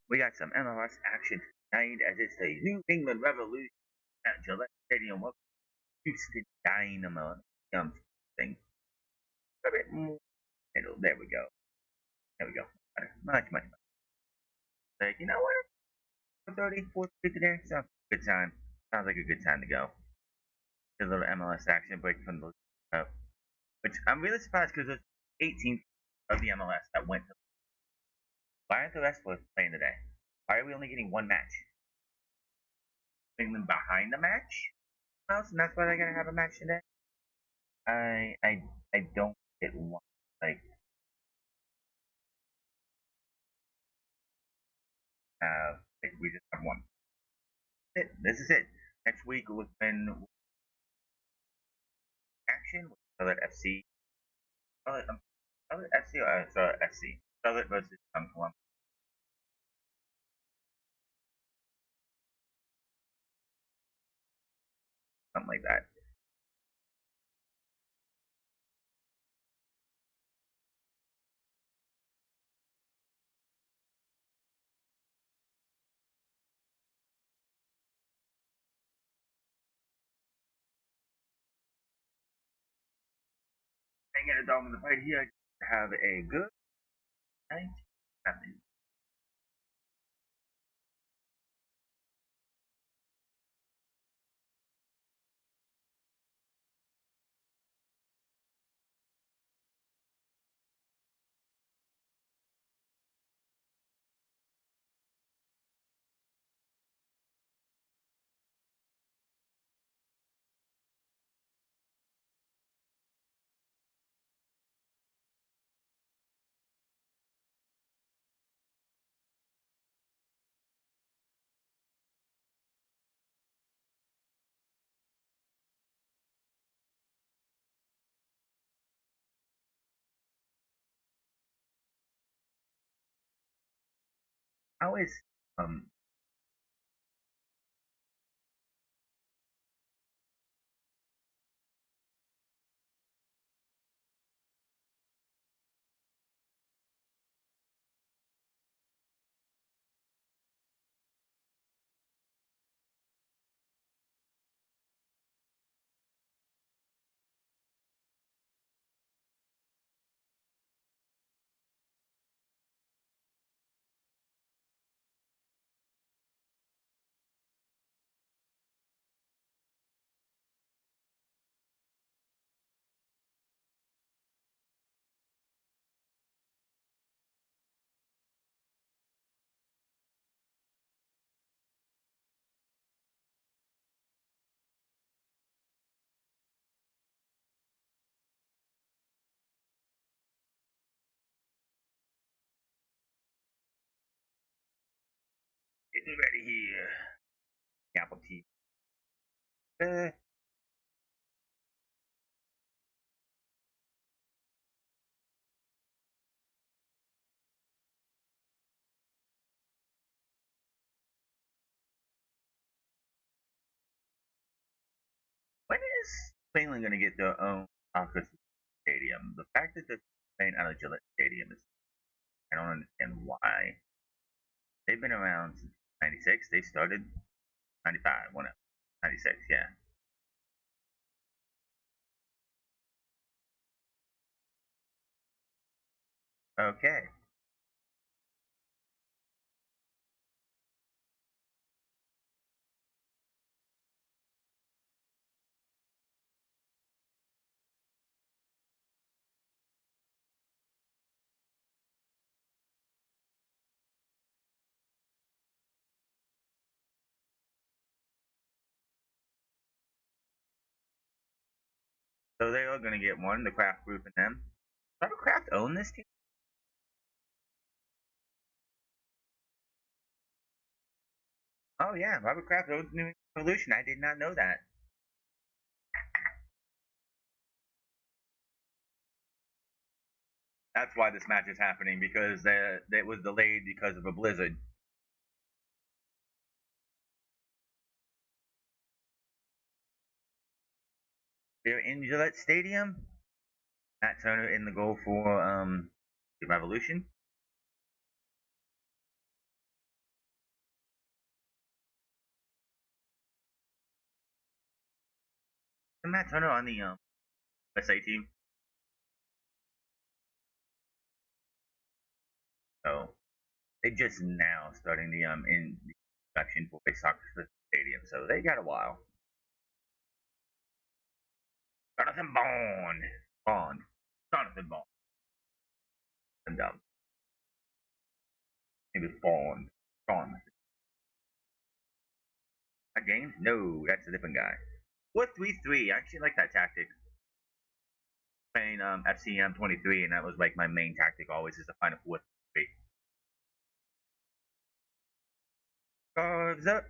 We got some MLS action tonight as it's the New England Revolution at Gillette Stadium. Welcome to Houston Dynamo. Thing a bit more. There we go. There we go. Much, much, much. Like, you know what? 4:30, 4:30 today. Sounds like a good time. Sounds like a good time to go. Get a little MLS action break from the which I'm really surprised because it's 18th of the MLS that went to. Why aren't the rest of us playing today? Why are we only getting one match? England behind the match? And that's why they're gonna have a match today. I don't get one. Like like we just have one. This is it. Next week we'll spend action with Charlotte FC. Charlotte FC or Charlotte FC. Charlotte versus Columbus. Something like that. Hang it a dog in the fight here. Have a good night. Nothing. How is um getting ready here. Apple tea. Uh, when is Finland gonna get their own soccer stadium? The fact that they're playing out of Gillette Stadium is I don't understand why. They've been around since '96. They started '95, one 96, yeah. Okay. So they are gonna get one, the Kraft Group and them. Robert Kraft own this team? Oh yeah, Robert Kraft owns New England Revolution. I did not know that. That's why this match is happening because it was delayed because of a blizzard. They're in Gillette Stadium. Matt Turner in the goal for the Revolution. Matt Turner on the SA team? So they just now starting the introduction for a soccer stadium, so they got a while. Jonathan Bond, Jonathan Bond, and it was Bond. A James? No, that's a different guy. 4-3-3. I actually like that tactic. Playing FCM 23, and that was like my main tactic always is to find a 4-3. Carves up.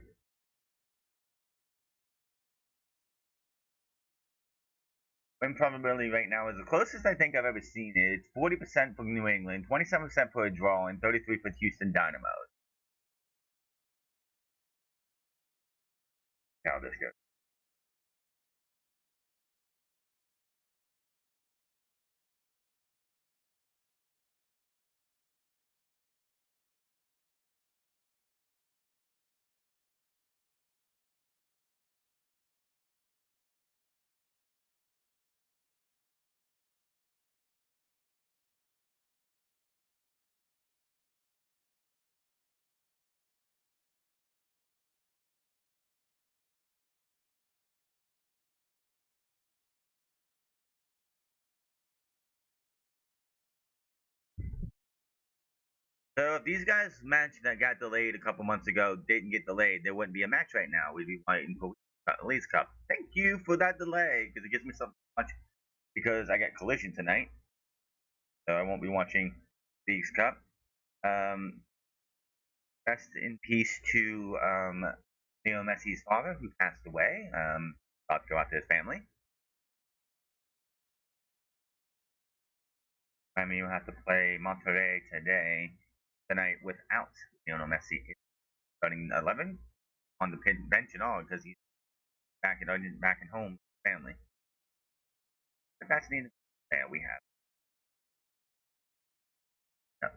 Win probability right now is the closest I think I've ever seen it. It's 40% for New England, 27% for a draw, and 33% for Houston Dynamo. How this goes. So if these guys' match that got delayed a couple months ago didn't get delayed, there wouldn't be a match right now. We'd be waiting for Leagues Cup. Thank you for that delay because it gives me so much. Because I got Collision tonight, so I won't be watching Leagues Cup. Rest in peace to Leo Messi's father who passed away. Thoughts go out to his family. I mean, we'll have to play Monterrey tonight without Lionel Messi starting 11 on the bench and all because he's back at home with his family. But that's the that we have. No.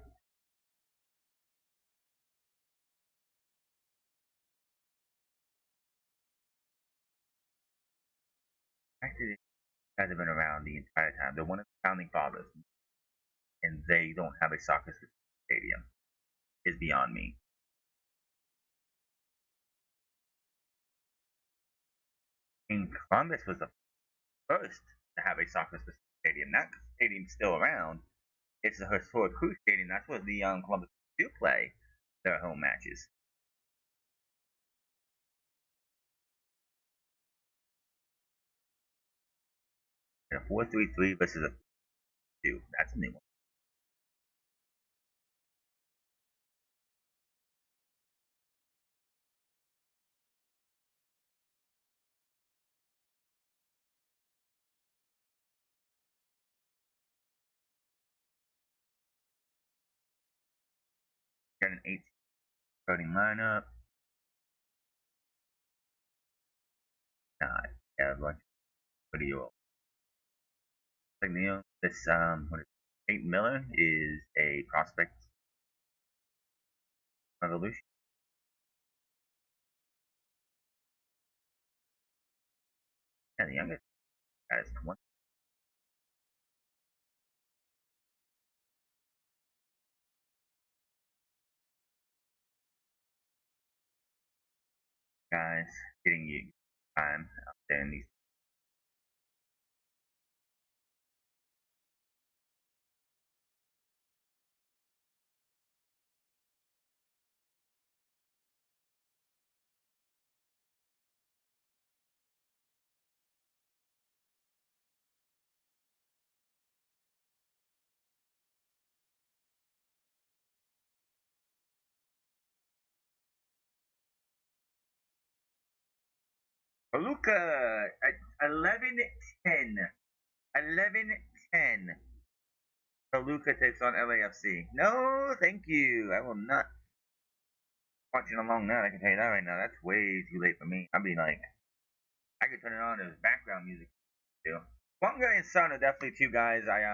Actually, guys have been around the entire time. They're one of the founding fathers, and they don't have a soccer stadium. Is beyond me. And Columbus was the first to have a soccer stadium. That stadium's still around. It's the historic Crew Stadium. That's where the Columbus do play their home matches. And a 4-3-3 versus a 2. That's a new one. Got an 8 starting lineup. Not yeah, like what do you like Neil? This what is Nate Miller is a prospect revolution. Yeah, the youngest guys 20 guys getting you time out there in these Luca at 11-10. 11-10. Toluca takes on LAFC. No, thank you. I will not watching along that. I can tell you that right now. That's way too late for me. I'd be like, I could turn it on as background music too. Wonga and Son are definitely two guys I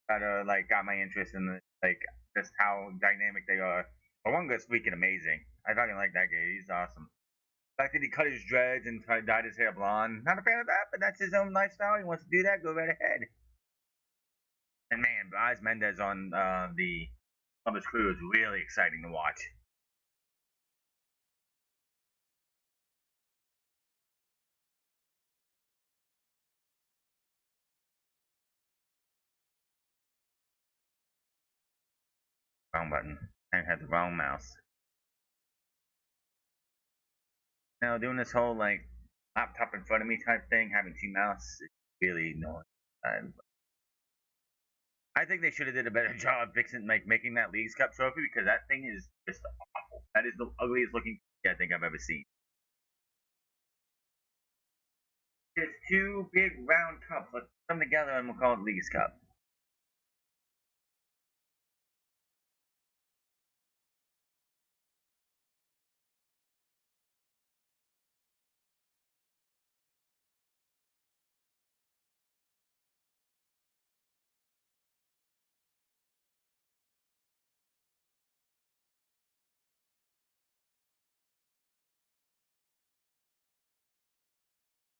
that are like got my interest in the, like just how dynamic they are. But Wonga's freaking amazing. I fucking like that guy. He's awesome. The fact that he cut his dreads and dyed his hair blonde. Not a fan of that, but that's his own lifestyle. He wants to do that. Go right ahead. And man, Bryce Mendez on the Columbus Crew is really exciting to watch. Wrong button. I had the wrong mouse. Now doing this whole like laptop in front of me type thing, having two mouses, is really annoying. I think they should have did a better job fixing making that Leagues Cup trophy because that thing is just awful. That is the ugliest looking I think I've ever seen. There's two big round cups. Let's put them together and we'll call it Leagues Cup.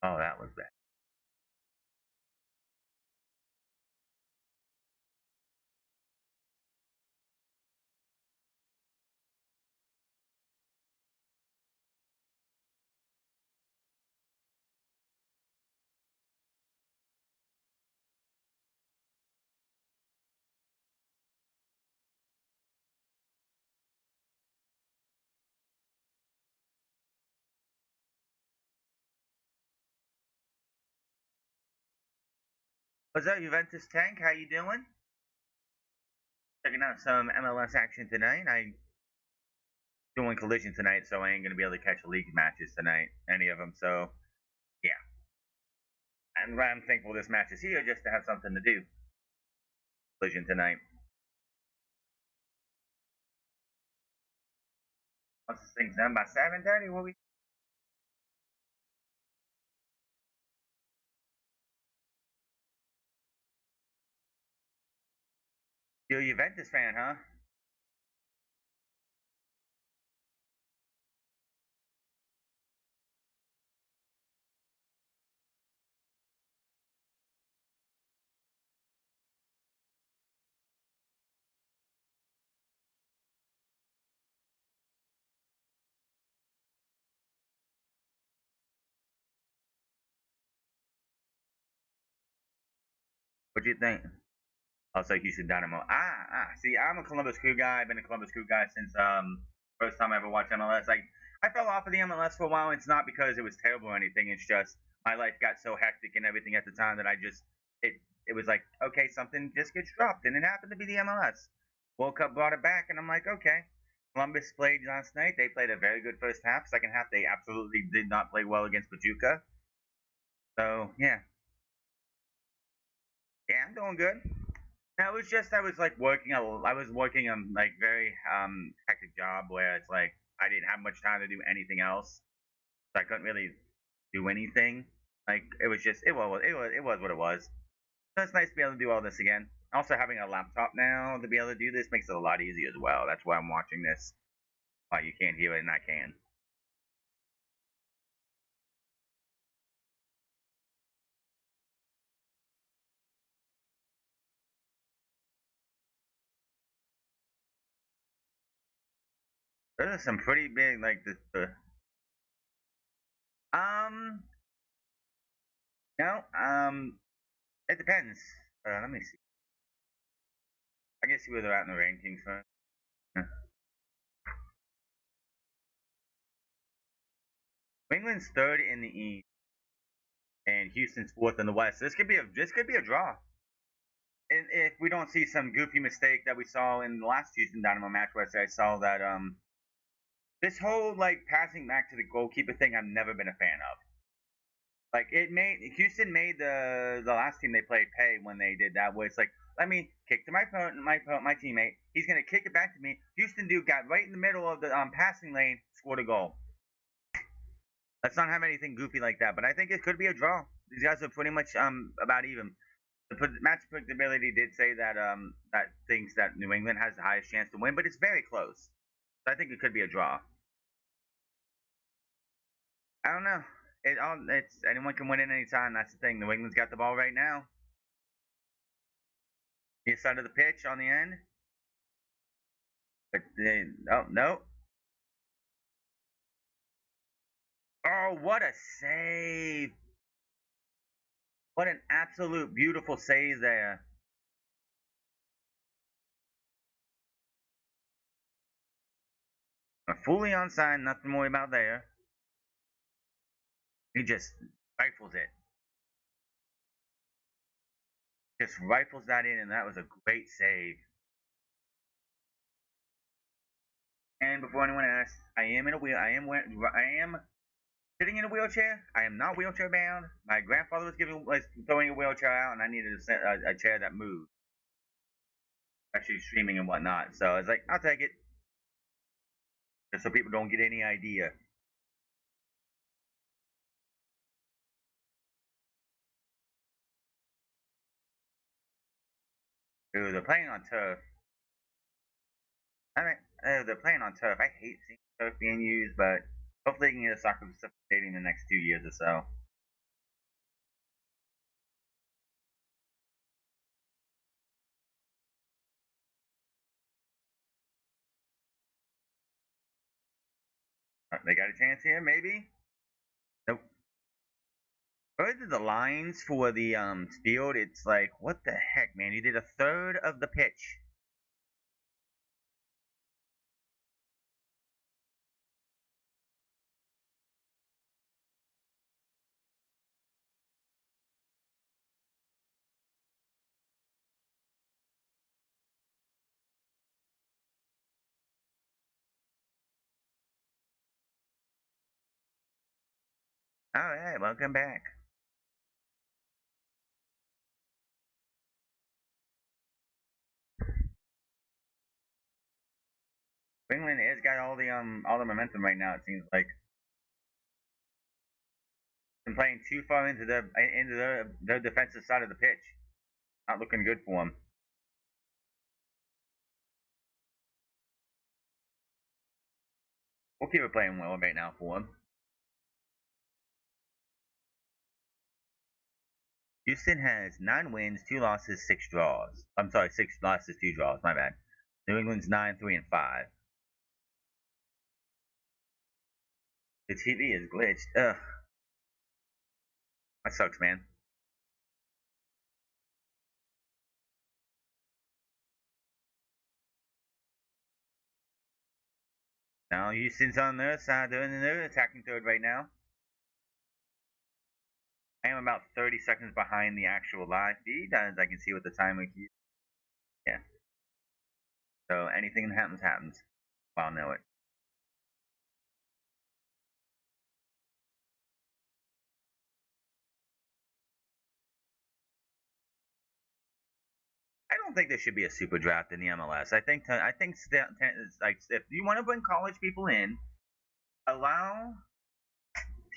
Oh, that was bad. What's up, Juventus Tank? How you doing? Checking out some MLS action tonight. I doing collision tonight, so I ain't gonna be able to catch the league matches tonight, any of them. So yeah, and I'm thankful this match is here just to have something to do. Collision tonight. Once this thing's done by 7:30, what we? You're a Juventus fan, huh? What do you think? I'll say Houston Dynamo. See, I'm a Columbus Crew guy. I've been a Columbus Crew guy since first time I ever watched MLS. I fell off of the MLS for a while. It's not because it was terrible or anything. It's just my life got so hectic and everything at the time that I just it was like okay, something just gets dropped, and it happened to be the MLS. World Cup brought it back, and I'm like okay. Columbus played last night. They played a very good first half. Second half, they absolutely did not play well against Pachuca. So yeah, yeah, I'm doing good. No, it was just I was like I was working a like very hectic job where it's like I didn't have much time to do anything else, so I couldn't really do anything. Like it was just it was what it was. So it's nice to be able to do all this again. Also, having a laptop now to be able to do this makes it a lot easier as well. That's why I'm watching this. Why you can't hear it and I can. Those are some pretty big like um no it depends. Let me see. I guess see where they're at in the rankings first. England's third in the East, and Houston's fourth in the West. This could be a draw. And if we don't see some goofy mistake that we saw in the last Houston Dynamo match, where I saw that this whole like passing back to the goalkeeper thing, I've never been a fan of. Like it made Houston made the last team they played pay when they did that. Where it's like, let me kick to my teammate. He's gonna kick it back to me. Houston dude got right in the middle of the passing lane, scored a goal. Let's not have anything goofy like that. But I think it could be a draw. These guys are pretty much about even. The match predictability did say that that thinks that New England has the highest chance to win, but it's very close. So I think it could be a draw. I don't know. It's anyone can win at any time. That's the thing. New England's got the ball right now. The side of the pitch on the end. But oh no. Oh, what a save! What an absolute beautiful save there. Fully onside, nothing more about there. He just rifles it. Just rifles that in, and that was a great save. And before anyone asks, I am in a wheel. I am sitting in a wheelchair. I am not wheelchair bound. My grandfather was throwing a wheelchair out, and I needed a chair that moved, actually streaming and whatnot. So I was like, I'll take it, just so people don't get any idea. Ooh, they're playing on turf. I mean, they're playing on turf. I hate seeing turf being used, but hopefully they can get a soccer stadium in the next 2 years or so. They got a chance here, maybe. Nope. Further the lines for the field, it's like, what the heck, man? You did a third of the pitch. All right, welcome back. England has got all the momentum right now. It seems like been playing too far into their defensive side of the pitch. Not looking good for them. We'll keep it playing well right now for them. Houston has 9 wins, 2 losses, 6 draws. I'm sorry, 6 losses, 2 draws. My bad. New England's 9, 3, and 5. The TV is glitched. Ugh, that sucks, man. Now Houston's on their side. They're in their attacking third right now. I am about 30 seconds behind the actual live feed, as I can see with the timer here. Yeah. So anything that happens, happens. I'll know it. I don't think there should be a super draft in the MLS. I think like if you want to bring college people in, allow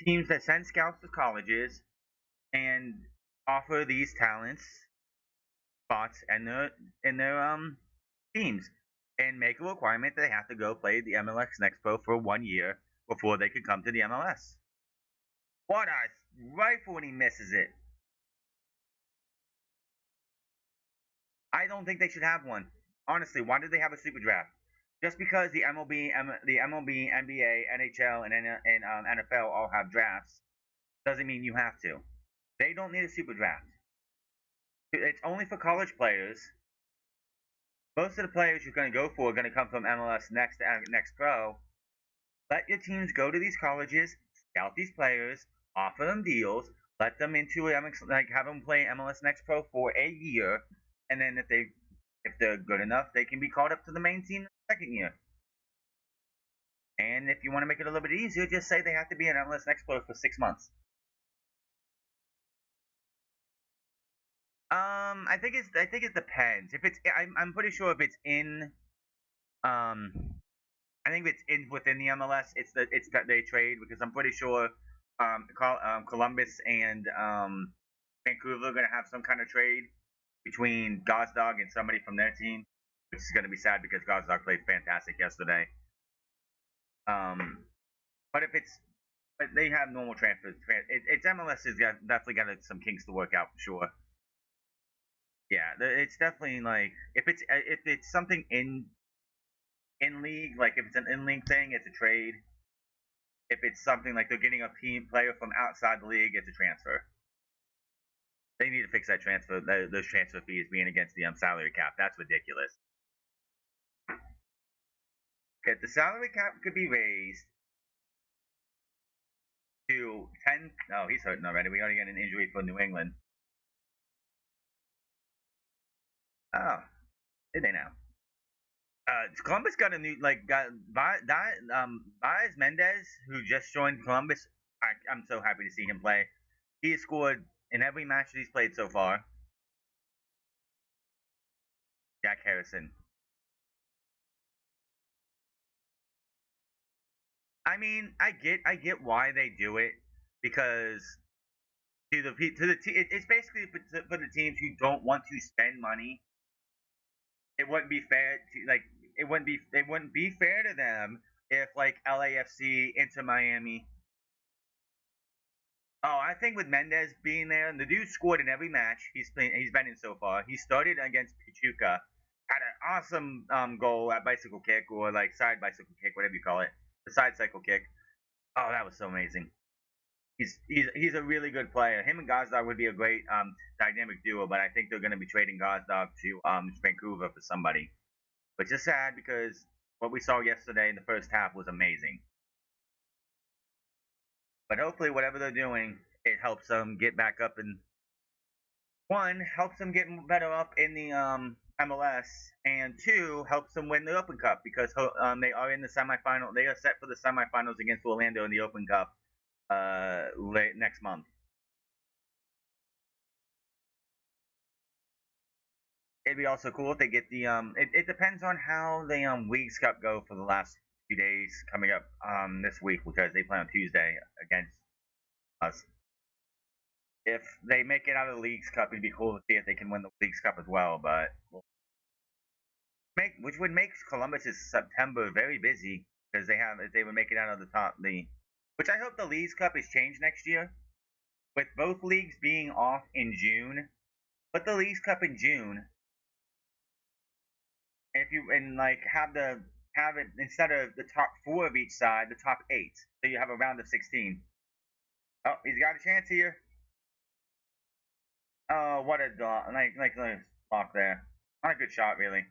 teams that send scouts to colleges and offer these talents spots and their teams, and make a requirement that they have to go play the MLS Next Pro for 1 year before they can come to the MLS. What a rifle when he misses it! I don't think they should have one. Honestly, why did they have a super draft? Just because the MLB, NBA, NHL, and NFL all have drafts doesn't mean you have to. They don't need a super draft. It's only for college players. Most of the players you're going to go for are going to come from MLS Next Pro. Let your teams go to these colleges, scout these players, offer them deals, let them into like have them play MLS Next Pro for a year, and then if they're good enough, they can be called up to the main team the second year. And if you want to make it a little bit easier, just say they have to be an MLS Next Pro for 6 months. I think it depends. If it's I'm pretty sure if it's in um I think if it's in within the MLS, it's that they trade, because I'm pretty sure Columbus and Vancouver are gonna have some kind of trade between Gosdog and somebody from their team, which is gonna be sad because Gosdog played fantastic yesterday. Um, but if it's but they have normal transfers. It's MLS has definitely got some kinks to work out for sure. Yeah, it's definitely like if it's something in league, like if it's an in league thing, it's a trade. If it's something like they're getting a team player from outside the league, it's a transfer. They need to fix that those transfer fees being against the salary cap. That's ridiculous. If the salary cap could be raised to 10, no, he's hurting already. We already got an injury for New England. Oh, did they now? Columbus got a new Baez Mendez, who just joined Columbus. I'm so happy to see him play. He has scored in every match that he's played so far. Jack Harrison. I mean, I get why they do it because it's basically for the teams who don't want to spend money. It wouldn't be fair to it wouldn't be fair to them if like LAFC into Miami. Oh, I think with Mendez being there, and the dude scored in every match he's been in so far. He started against Pachuca, had an awesome goal at bicycle kick or like side bicycle kick, whatever you call it, the side cycle kick. Oh, that was so amazing. He's a really good player. Him and Gazdag would be a great dynamic duo, but I think they're going to be trading Gazdag to Vancouver for somebody, which is sad because what we saw yesterday in the first half was amazing. But hopefully, whatever they're doing, it helps them get back up and one helps them get better up in the MLS, and two helps them win the Open Cup because they are in the semifinal. They are set for the semifinals against Orlando in the Open Cup late next month. It'd be also cool if they get the It depends on how the Leagues Cup go for the last few days coming up this week because they play on Tuesday against us. If they make it out of the Leagues Cup, it'd be cool to see if they can win the Leagues Cup as well. But which would make Columbus's September very busy because if they would make it out of the top the. Which I hope the Leagues Cup is changed next year, with both leagues being off in June. Put the Leagues Cup in June. If you like have it instead of the top 4 of each side, the top 8, so you have a round of 16. Oh, he's got a chance here. Oh, what a block there. Not a good shot, really.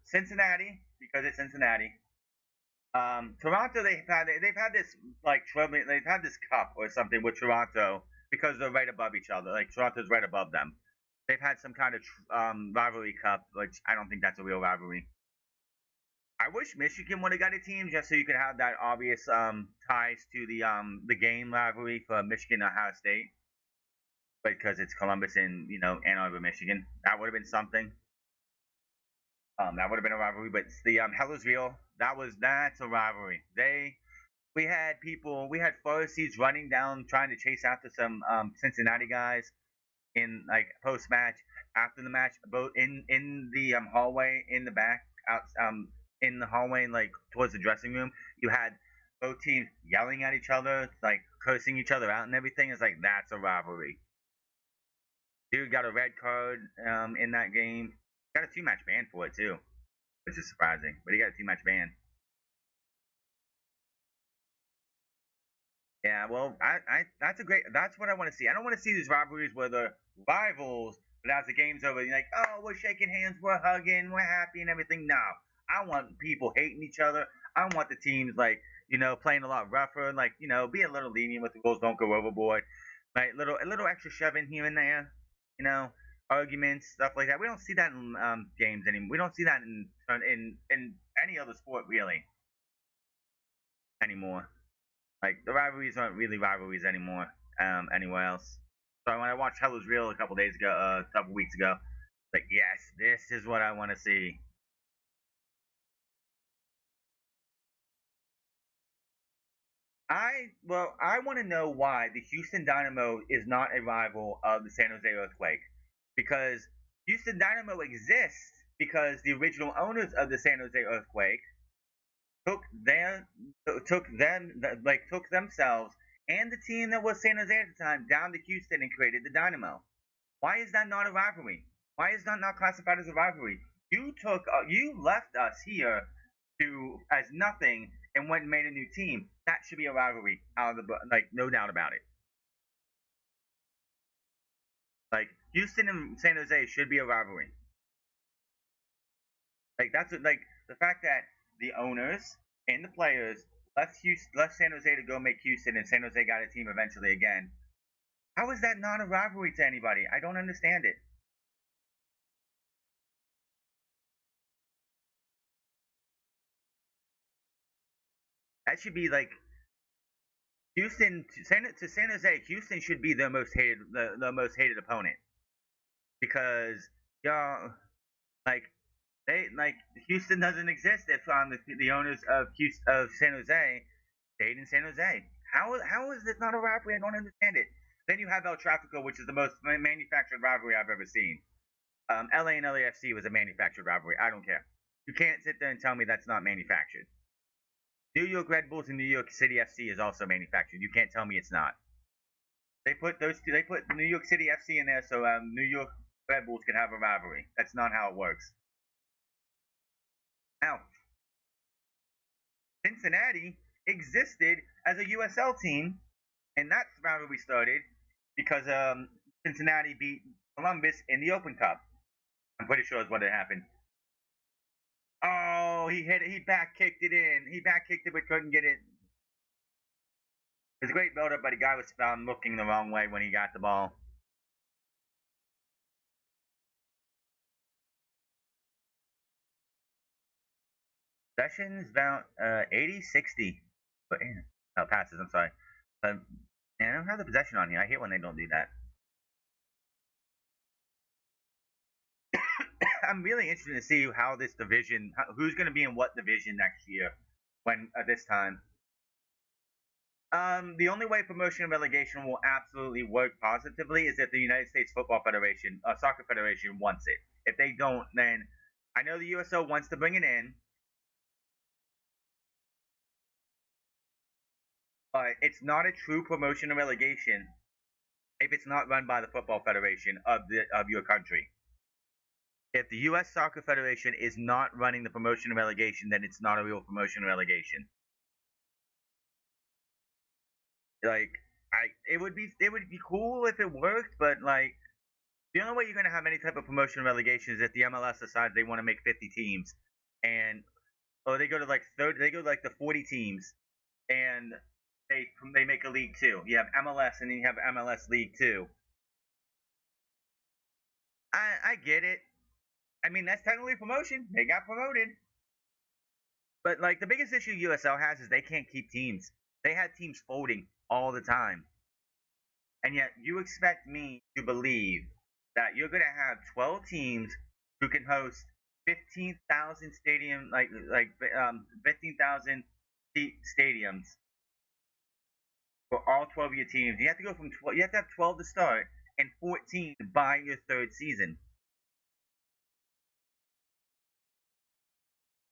Cincinnati because it's Cincinnati. Toronto, they've had this like troubling. They've had this cup or something with Toronto because they're right above each other. Like Toronto's right above them. They've had some kind of rivalry cup, which I don't think that's a real rivalry. I wish Michigan would have got a team just so you could have that obvious ties to the game rivalry for Michigan and Ohio State, because it's Columbus and Ann Arbor, Michigan. That would have been something. That would have been a rivalry, but the Hellersville, that's a rivalry. We had Pharisees running down trying to chase after some Cincinnati guys in like post match, after the match, both in the hallway in the back, out in the hallway like towards the dressing room. You had both teams yelling at each other, like cursing each other out and everything. It's like that's a rivalry. Dude got a red card in that game. Got a 2-match ban for it too, which is surprising. But he got a 2-match ban. Yeah, well, that's what I want to see. I don't want to see these rivalries where they're rivals, but as the game's over, you're like, oh, we're shaking hands, we're hugging, we're happy and everything. No, I want people hating each other. I want the teams like playing a lot rougher, like be a little lenient with the rules, don't go overboard, like a little extra shoving here and there, you know, arguments, stuff like that. We don't see that in games anymore. We don't see that in any other sport really anymore. Like the rivalries aren't really rivalries anymore anywhere else. So when I watched Hell is Real a couple days ago, a couple weeks ago, like yes, this is what I want to see. I want to know why the Houston Dynamo is not a rival of the San Jose Earthquake, because Houston Dynamo exists because the original owners of the San Jose Earthquake took their took themselves and the team that was San Jose at the time down to Houston and created the Dynamo. Why is that not a rivalry? Why is that not classified as a rivalry? You left us here to as nothing and went and made a new team. That should be a rivalry, out of the no doubt about it. Like Houston and San Jose should be a rivalry. Like that's what, like the fact that the owners and the players left San Jose to go make Houston, and San Jose got a team eventually again. How is that not a rivalry to anybody? I don't understand it. That should be like Houston to San Jose. Houston should be the most hated opponent because y'all like like Houston doesn't exist if the owners of San Jose stayed in San Jose. How is this not a rivalry? I don't understand it. Then you have El Tráfico, which is the most manufactured rivalry I've ever seen. LA and LAFC was a manufactured rivalry. I don't care. You can't sit there and tell me that's not manufactured. New York Red Bulls and New York City FC is also manufactured. You can't tell me it's not. They put those two. They put New York City FC in there so New York Red Bulls can have a rivalry. That's not how it works. Now, Cincinnati existed as a USL team, and that's the rivalry started because Cincinnati beat Columbus in the Open Cup. I'm pretty sure is what had happened. Oh, he hit it. He back kicked it in. He back kicked it but couldn't get it. It was a great build up, but the guy was found looking the wrong way when he got the ball. Sessions about 80, 60. But, oh, passes, I'm sorry. I don't have the possession on here. I hate when they don't do that. I'm really interested to see how this division, who's going to be in what division next year when at this time. The only way promotion and relegation will absolutely work positively is if the United States Football Federation, Soccer Federation, wants it. If they don't, then I know the USO wants to bring it in, but it's not a true promotion and relegation if it's not run by the Football Federation of your country. If the U.S. Soccer Federation is not running the promotion and relegation, then it's not a real promotion and relegation. Like, it would be cool if it worked, but like the only way you're gonna have any type of promotion and relegation is if the MLS decides they want to make 50 teams, and they go to like 30, they go to like the 40 teams, and they make a league two. You have MLS, and then you have MLS League Two. I get it. I mean, that's technically promotion. They got promoted. But like the biggest issue USL has is they can't keep teams. They had teams folding all the time. And yet you expect me to believe that you're going to have 12 teams who can host 15,000 stadium 15,000 seat stadiums for all 12 of your teams. You have to go from 12, you have to have 12 to start and 14 by your third season.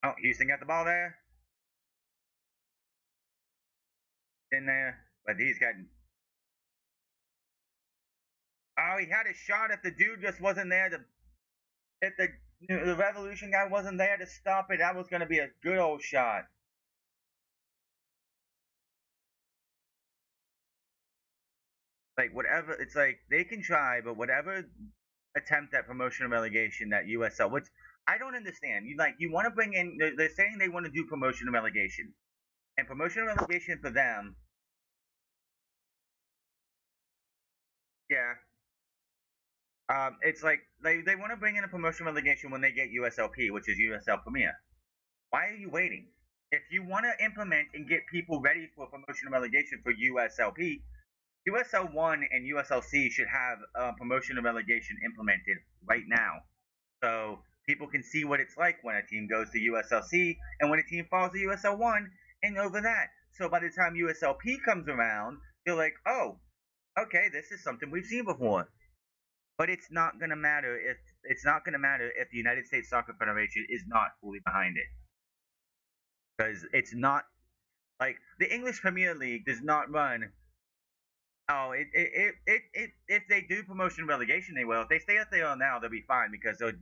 Oh, Houston got the ball there. In there, but he's got. Oh, he had a shot. If the dude just wasn't there to, if the Revolution guy wasn't there to stop it, that was going to be a good old shot. Like whatever, it's like they can try, but whatever attempt at promotion and relegation that USL, which I don't understand. You want to bring in. They're saying they want to do promotion and relegation, and promotion and relegation for them. Yeah, it's like they want to bring in a promotion relegation when they get USLP, which is USL Premier. Why are you waiting? If you want to implement and get people ready for promotion and relegation for USLP, USL 1 and USLC should have promotion and relegation implemented right now. So people can see what it's like when a team goes to USLC and when a team falls to USL 1 and over that. So by the time USLP comes around, you're like, oh, okay, this is something we've seen before. But it's not going to matter if the United States Soccer Federation is not fully behind it. because it's not like the English Premier League does not run. Oh, if they do promotion and relegation, they will. If they stay as they are now, they'll be fine because they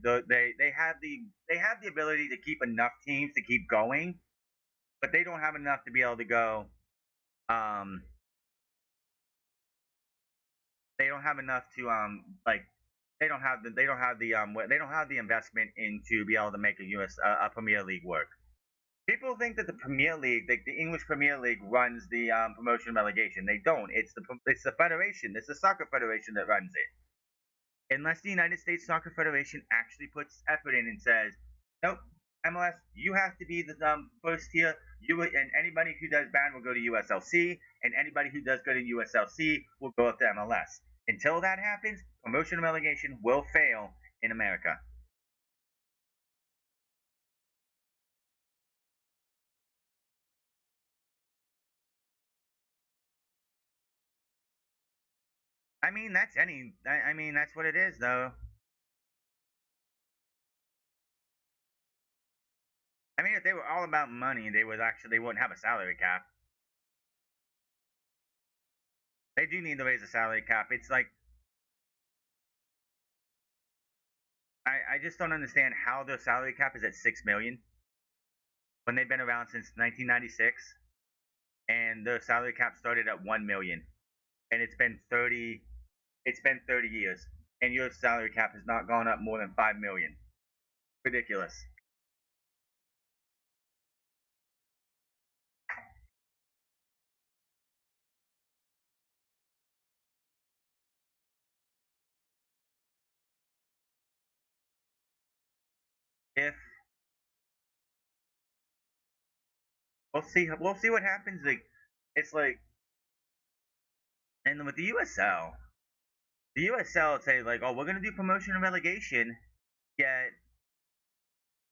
have the ability to keep enough teams to keep going, but they don't have enough to be able to go. Um, they don't have enough to like they don't have the investment into be able to make a Premier League work. People think that the Premier League, like the English Premier League, runs the promotion and relegation. They don't. It's the federation. It's the soccer federation that runs it. Unless the United States Soccer Federation actually puts effort in and says, nope, MLS, you have to be the first tier. You and anybody who does bad will go to USLC, and anybody who does go to USLC will go up to MLS. Until that happens, promotion and relegation will fail in America. I mean, that's what it is, though. I mean, if they were all about money, they wouldn't have a salary cap. They do need to raise the salary cap. It's like I just don't understand how their salary cap is at 6 million when they've been around since 1996, and their salary cap started at 1 million, and it's been 30 years, and your salary cap has not gone up more than 5 million. Ridiculous. If we'll see what happens. Like it's like, and with the USL, say like, oh, we're gonna do promotion and relegation, yet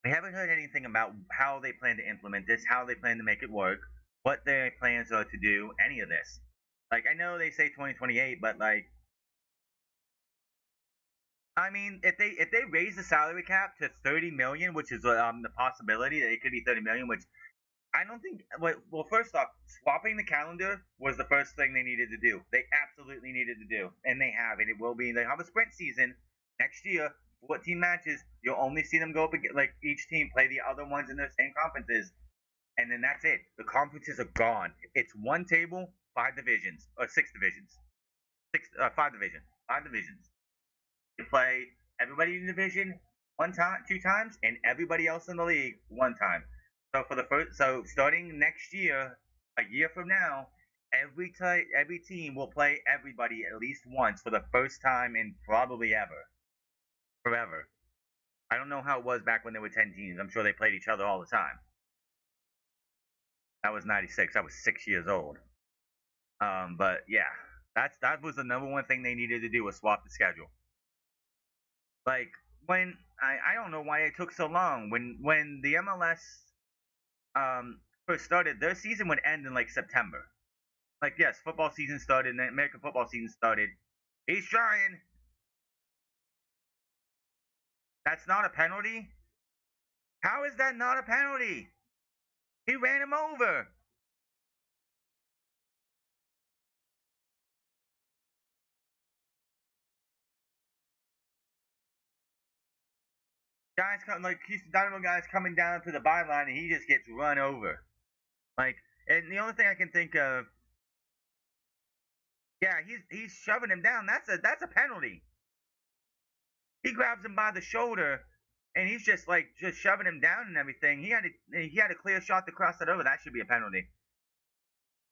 we haven't heard anything about how they plan to implement this, how they plan to make it work, what their plans are to do, any of this. Like I know they say 2028, but like I mean, if they raise the salary cap to 30 million, which is the possibility that it could be 30 million, which I don't think. Well, first off, swapping the calendar was the first thing they needed to do. They absolutely needed to do, and they have it. It will be. They have a sprint season next year, 14 matches. You'll only see them go up again, like each team play the other ones in their same conferences, and then that's it. The conferences are gone. It's one table, five divisions or six divisions, five divisions. You play everybody in the division one time, two times, and everybody else in the league one time. So starting next year, a year from now, every team will play everybody at least once for the first time in probably forever. I don't know how it was back when there were 10 teams. I'm sure they played each other all the time. That was '96. I was 6 years old. But yeah, that was the number one thing they needed to do was swap the schedule. Like when I don't know why it took so long. When the MLS first started, their season would end in like September. Like yes, football season started, and then American football season started. He's trying. That's not a penalty. How is that not a penalty? He ran him over. Guys come like Houston Dynamo guys coming down to the byline, and he just gets run over. Like, and the only thing I can think of, yeah, he's shoving him down. That's a penalty. He grabs him by the shoulder, and he's just shoving him down and everything. He had a clear shot to cross it over. That should be a penalty.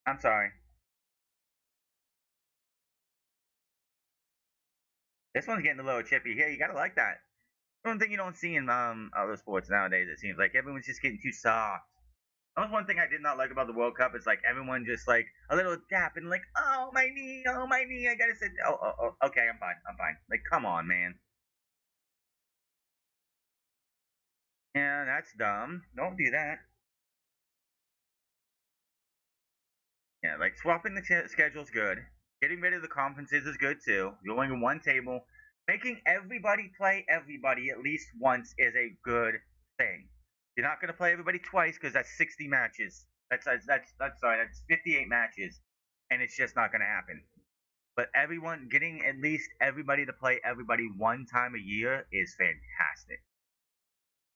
I'm sorry. This one's getting a little chippy here. You gotta like that. One thing you don't see in other sports nowadays. It seems like everyone's just getting too soft. That was one thing I did not like about the World Cup. Is like everyone just like a little tap and like, oh my knee, oh my knee. I gotta sit. Okay, I'm fine, I'm fine. Like, come on, man. Yeah, that's dumb. Don't do that. Yeah, like swapping the schedule's good. Getting rid of the conferences is good too. You're only one table. Making everybody play everybody at least once is a good thing. You're not going to play everybody twice because that's 60 matches. That's sorry, that's 58 matches, and it's just not going to happen. But everyone getting at least everybody to play everybody one time a year is fantastic.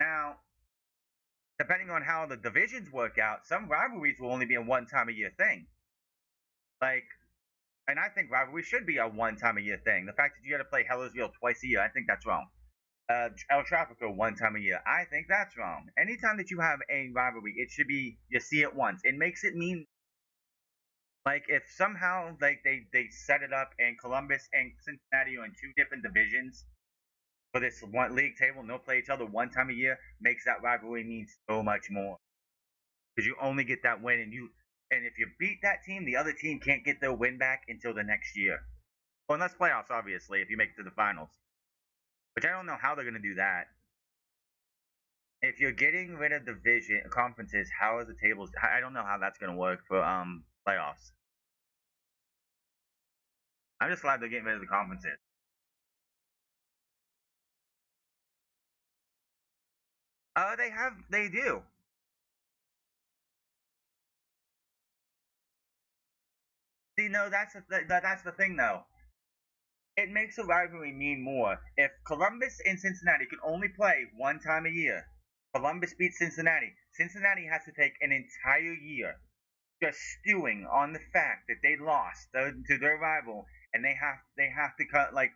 Now, depending on how the divisions work out, some rivalries will only be a one time a year thing. Like, and I think rivalry should be a one time a year thing. The fact that you got to play Hellersville twice a year, I think that's wrong. El Trafico one time a year, I think that's wrong. Anytime that you have a rivalry, it should be you see it once. It makes it mean like if somehow like they set it up and Columbus and Cincinnati are in two different divisions for this one league table and they'll play each other one time a year, makes that rivalry mean so much more because you only get that win and if you beat that team, the other team can't get their win back until the next year. Well, unless playoffs, obviously, if you make it to the finals. Which I don't know how they're going to do that. If you're getting rid of division conferences, how is the tables? I don't know how that's going to work for playoffs. I'm just glad they're getting rid of the conferences. They do. See, no, that's the thing though. It makes a rivalry mean more. If Columbus and Cincinnati can only play one time a year, Columbus beats Cincinnati. Cincinnati has to take an entire year just stewing on the fact that they lost to their rival, and they have to cut like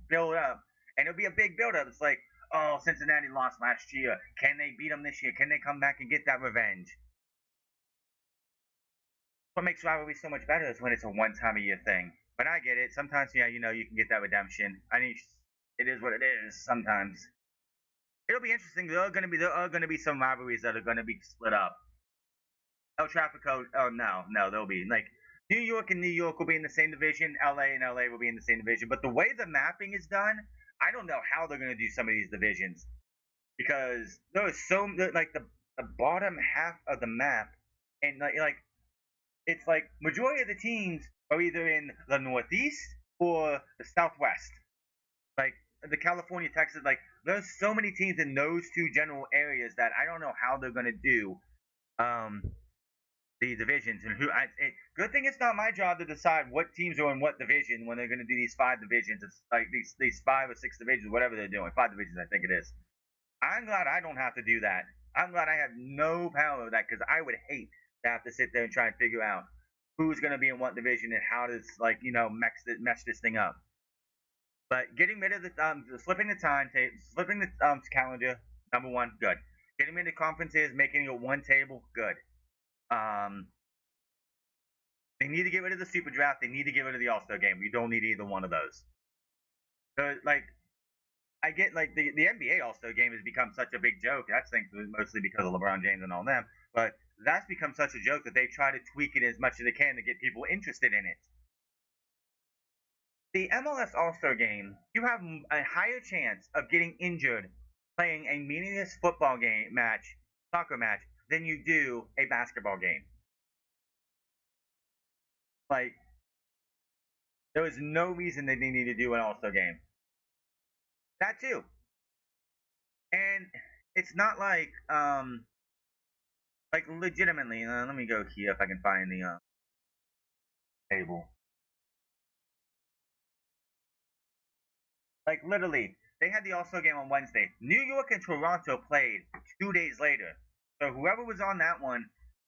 build up, and it'll be a big build up. It's like, oh, Cincinnati lost last year. Can they beat them this year? Can they come back and get that revenge? What makes rivalry so much better is when it's a one time a year thing. But I get it. Sometimes, yeah, you can get that redemption. I mean, it is what it is. Sometimes it'll be interesting. There are gonna be some rivalries that are gonna be split up. El Trafico. Oh no, they'll be like New York and New York will be in the same division. LA and LA will be in the same division. But the way the mapping is done, I don't know how they're gonna do some of these divisions because there's so like the bottom half of the map and like it's like majority of the teams are either in the Northeast or the Southwest. Like the California, Texas, like there's so many teams in those two general areas that I don't know how they're gonna do um, the divisions and good thing it's not my job to decide what teams are in what division when they're gonna do these five divisions. It's like these five or six divisions, whatever they're doing. Five divisions, I think it is. I'm glad I don't have to do that. I'm glad I have no power of that because I would hate to have to sit there and try and figure out who's going to be in what division and how to mesh this thing up. But getting rid of the slipping the slipping the calendar, number one, good. Getting rid of conferences, making it one table, good. Um, they need to get rid of the super draft. They need to get rid of the All Star game. We don't need either one of those. So like I get like the NBA All Star game has become such a big joke. That's thanks mostly because of LeBron James and all them. But that's become such a joke that they try to tweak it as much as they can to get people interested in it. The MLS All Star game, you have a higher chance of getting injured playing a meaningless football game match, soccer match, than you do a basketball game. Like there was no reason that they need to do an All Star game. That too, and it's not like legitimately. Let me go here if I can find the table. Like literally, they had the All Star game on Wednesday. New York and Toronto played 2 days later. So whoever was on that one,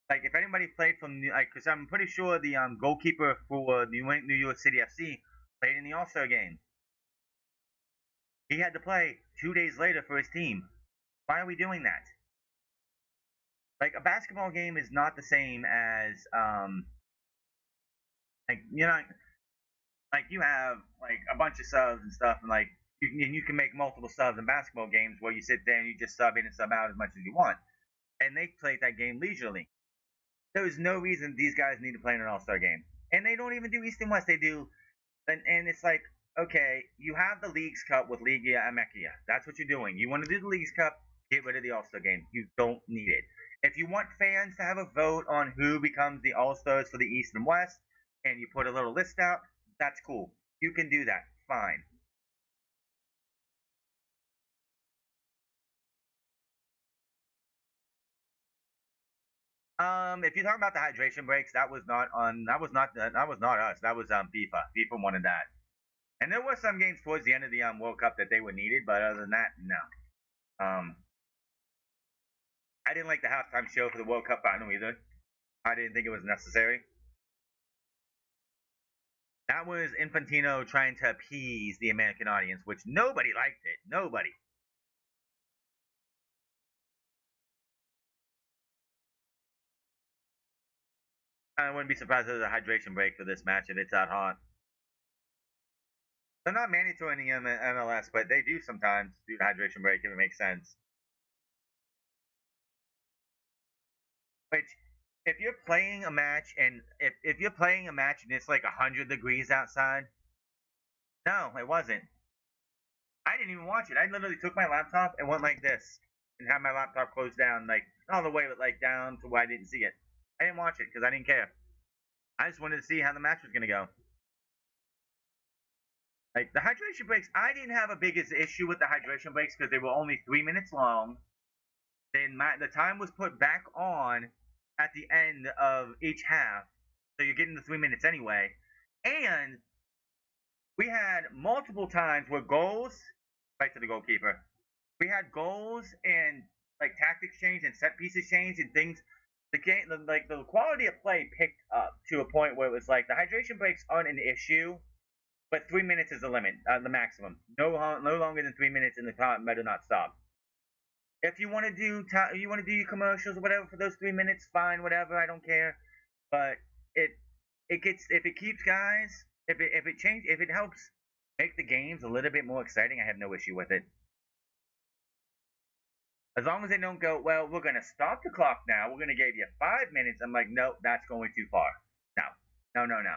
like if anybody played from like, because I'm pretty sure the goalkeeper for New York City FC played in the All Star game. He had to play 2 days later for his team. Why are we doing that? Like a basketball game is not the same as like like you have like a bunch of subs and stuff, and like you can make multiple subs in basketball games where you sit there and you just sub in and sub out as much as you want, and they played that game leisurely. There is no reason these guys need to play in an All Star game, and they don't even do East and West. They do, and it's like okay, you have the Leagues Cup with Liga Amekia. That's what you're doing. You want to do the Leagues Cup, get rid of the All Star game. You don't need it. If you want fans to have a vote on who becomes the All Stars for the East and West, and you put a little list out, that's cool. You can do that. Fine. If you're talking about the hydration breaks, that was not on. That was not us. That was FIFA. FIFA wanted that, and there were some games towards the end of the World Cup that they were needed, but other than that, no. I didn't like the halftime show for the World Cup final either. I didn't think it was necessary. That was Infantino trying to appease the American audience, which nobody liked it. Nobody. I wouldn't be surprised if there's a hydration break for this match if it's that hot. They're not mandatory in the MLS, but they do sometimes do the hydration break if it makes sense. Which, if you're playing a match and if you're playing a match and it's like 100 degrees outside, no, it wasn't. I didn't even watch it. I literally took my laptop and went like this and had my laptop closed down, like all the way, but like down to where I didn't see it. I didn't watch it because I didn't care. I just wanted to see how the match was gonna go. Like the hydration breaks, I didn't have a biggest issue with the hydration breaks because they were only 3 minutes long. Then the time was put back on at the end of each half, so you're getting the 3 minutes anyway. And we had multiple times where goals, right to the goalkeeper. We had goals and like tactics change and set pieces change and things. The game, like the quality of play picked up to a point where it was like the hydration breaks aren't an issue, but 3 minutes is the limit, the maximum. No longer than 3 minutes, and the time better not stop. If you want to do your commercials or whatever for those 3 minutes, fine, whatever. I don't care. But it it gets if it keeps guys if it helps make the games a little bit more exciting, I have no issue with it. As long as they don't go, well, we're gonna stop the clock now. We're gonna give you 5 minutes. I'm like, no, that's going too far. No, no, no, no.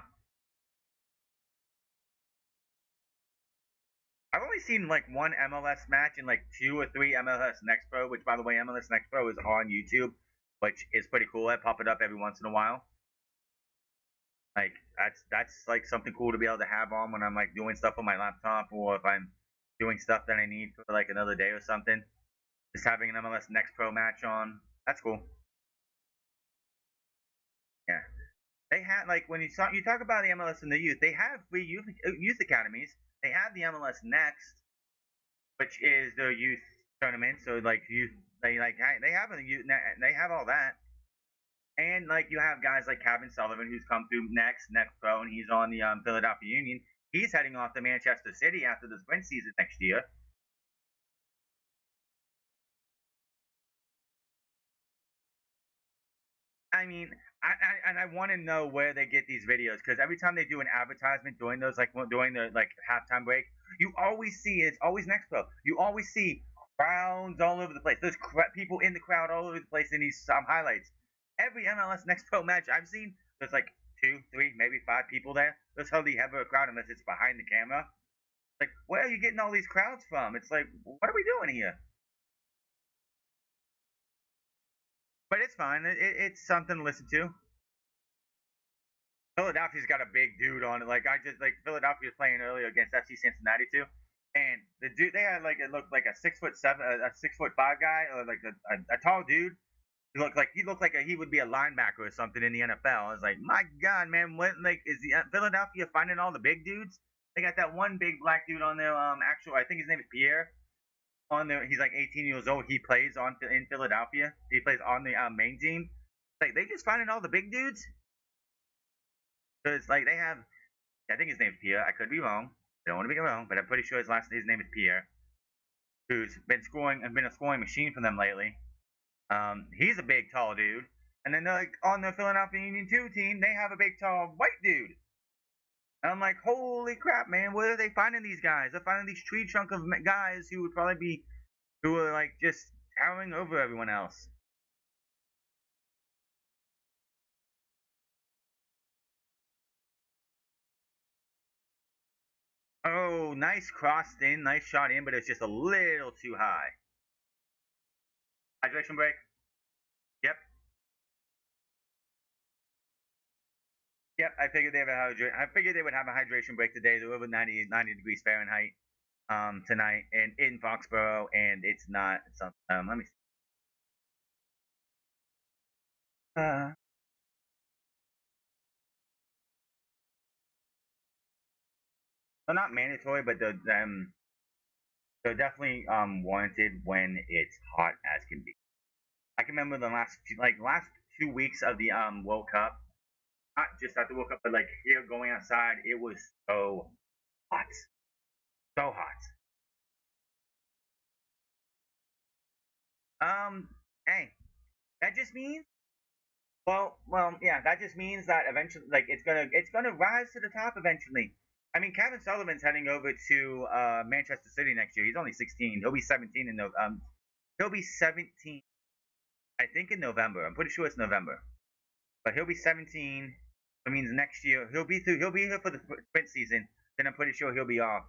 I've only seen like one MLS match and like 2 or 3 MLS Next Pro, which by the way, MLS Next Pro is on YouTube, which is pretty cool. I pop it up every once in a while. Like that's like something cool to be able to have on when I'm like doing stuff on my laptop or if I'm doing stuff that I need for like another day or something. Just having an MLS Next Pro match on, that's cool. Yeah, they had like when you talk about the MLS and the youth, they have free youth academies. They have the MLS Next, which is their youth tournament. So like youth, they have a youth, they have all that. And like you have guys like Kevin Sullivan who's come through next pro, and he's on the Philadelphia Union. He's heading off to Manchester City after the sprint season next year. I mean, I want to know where they get these videos because every time they do an advertisement during those during the like halftime break, you always see it's always next pro. You always see crowds all over the place. There's people in the crowd all over the place in these highlights. Every MLS Next Pro match I've seen, there's like 2, 3, maybe 5 people there. There's hardly ever a crowd unless it's behind the camera. Like, where are you getting all these crowds from? It's like, what are we doing here? But it's fine. It's something to listen to. Philadelphia's got a big dude on it. Like I just like Philadelphia was playing earlier against FC Cincinnati too, and the dude they had like it looked like a 6'7", a 6'5" guy, or like a tall dude. He looked like he would be a linebacker or something in the NFL. I was like, my God, man, what like is the Philadelphia finding all the big dudes? They got that one big black dude on there. Actual, I think his name is Pierre. On there, he's like 18 years old. He plays on in Philadelphia. He plays on the main team. Like they just finding all the big dudes. Because like they have, I think his name's Pierre. I could be wrong. I don't want to be wrong, but I'm pretty sure his name is Pierre, who's been a scoring machine for them lately. He's a big, tall dude. And then like on the Philadelphia Union 2 team, they have a big, tall, white dude. And I'm like, holy crap, man! Where are they finding these guys? They're finding these tree trunk of guys who would probably be, who are like just towering over everyone else. Oh, nice crossed in, nice shot in, but it's just a little too high. Hydration break. Yep. Yep, I figured they would have a hydration break today. They're over 90 degrees Fahrenheit tonight and in Foxborough, and it's not. Let me. Uh, well, not mandatory, but they're definitely warranted when it's hot as can be. I can remember the last 2 weeks of the World Cup, not just at the World Cup, but like here going outside, it was so hot, so hot. Hey, that just means yeah, that just means that eventually, like, it's gonna rise to the top eventually. I mean, Kevin Sullivan's heading over to Manchester City next year. He's only 16. He'll be 17 in he'll be 17, I think, in November. I'm pretty sure it's November, but he'll be 17. That means next year he'll be here for the sprint season. Then I'm pretty sure he'll be off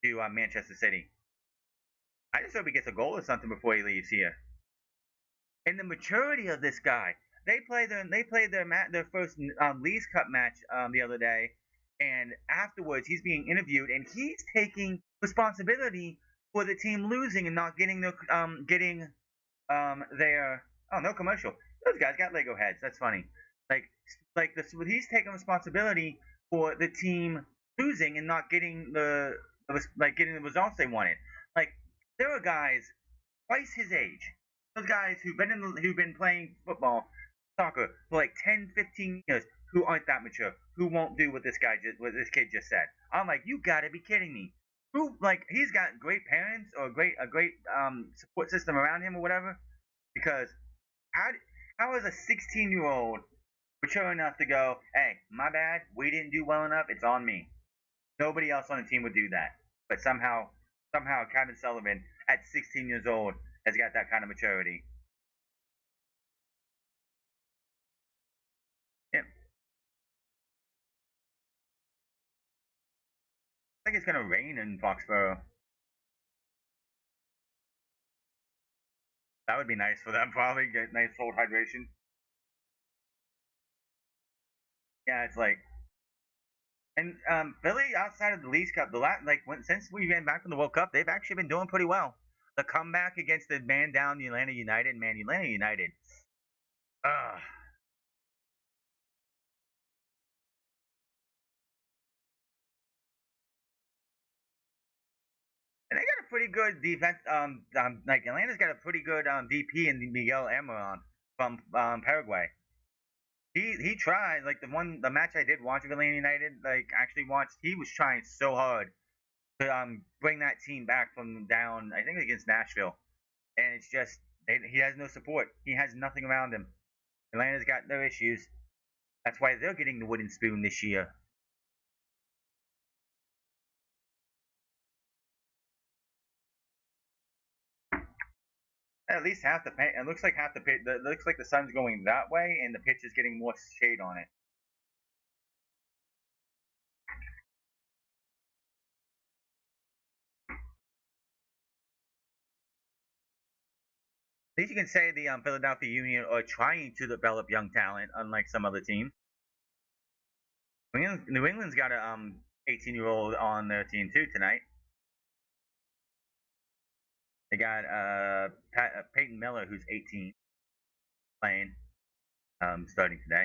to Manchester City. I just hope he gets a goal or something before he leaves here. And the maturity of this guy. They played their first Leagues Cup match the other day, and afterwards he's being interviewed and he's taking responsibility for the team losing and not getting their oh, no commercial. Those guys got Lego heads. That's funny. Like like this, he's taking responsibility for the team losing and not getting the results they wanted. Like, there are guys twice his age. Those guys who've been playing soccer for like 10, 15 years, who aren't that mature, who won't do what this kid just said. I'm like, you gotta be kidding me. Who, like, he's got great parents or a great support system around him or whatever. Because how how is a 16-year-old mature enough to go, hey, my bad, we didn't do well enough, it's on me. Nobody else on the team would do that. But somehow Kevin Sullivan at 16 years old has got that kind of maturity. Yeah. I think it's gonna rain in Foxborough. That would be nice for them. Probably get nice cold hydration. Yeah, it's like, and Philly outside of the Leagues Cup, since we've been back from the World Cup, they've actually been doing pretty well. The comeback against the man down Atlanta United, man, Atlanta United. Uh, and they got a pretty good defense. Like Atlanta's got a pretty good DP in Miguel Amaron from Paraguay. He tried, like, the match I did watch of Atlanta United, like, actually watched. He was trying so hard to bring that team back from down, I think, against Nashville, and it's just he has no support. He has nothing around him. Atlanta's got their issues. That's why they're getting the wooden spoon this year. At least half the paint. It looks like half the pitch. It looks like the sun's going that way, and the pitch is getting more shade on it. At least you can say the Philadelphia Union are trying to develop young talent, unlike some other teams. New England's got a 18-year-old on their team too tonight. They got Peyton Miller, who's 18, playing, starting today.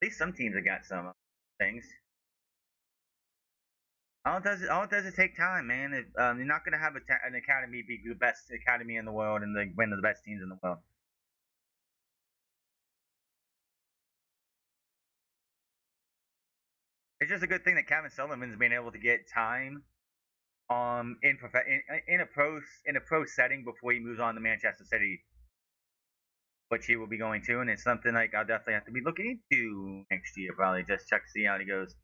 At least some teams have got some things. All it does is take time, man. You're not gonna have an academy be the best academy in the world and one of the best teams in the world. It's just a good thing that Kevin Sullivan's been able to get time in a pro setting before he moves on to Manchester City, which he will be going to, and it's something like I'll definitely have to be looking into next year, probably just check to see how he goes.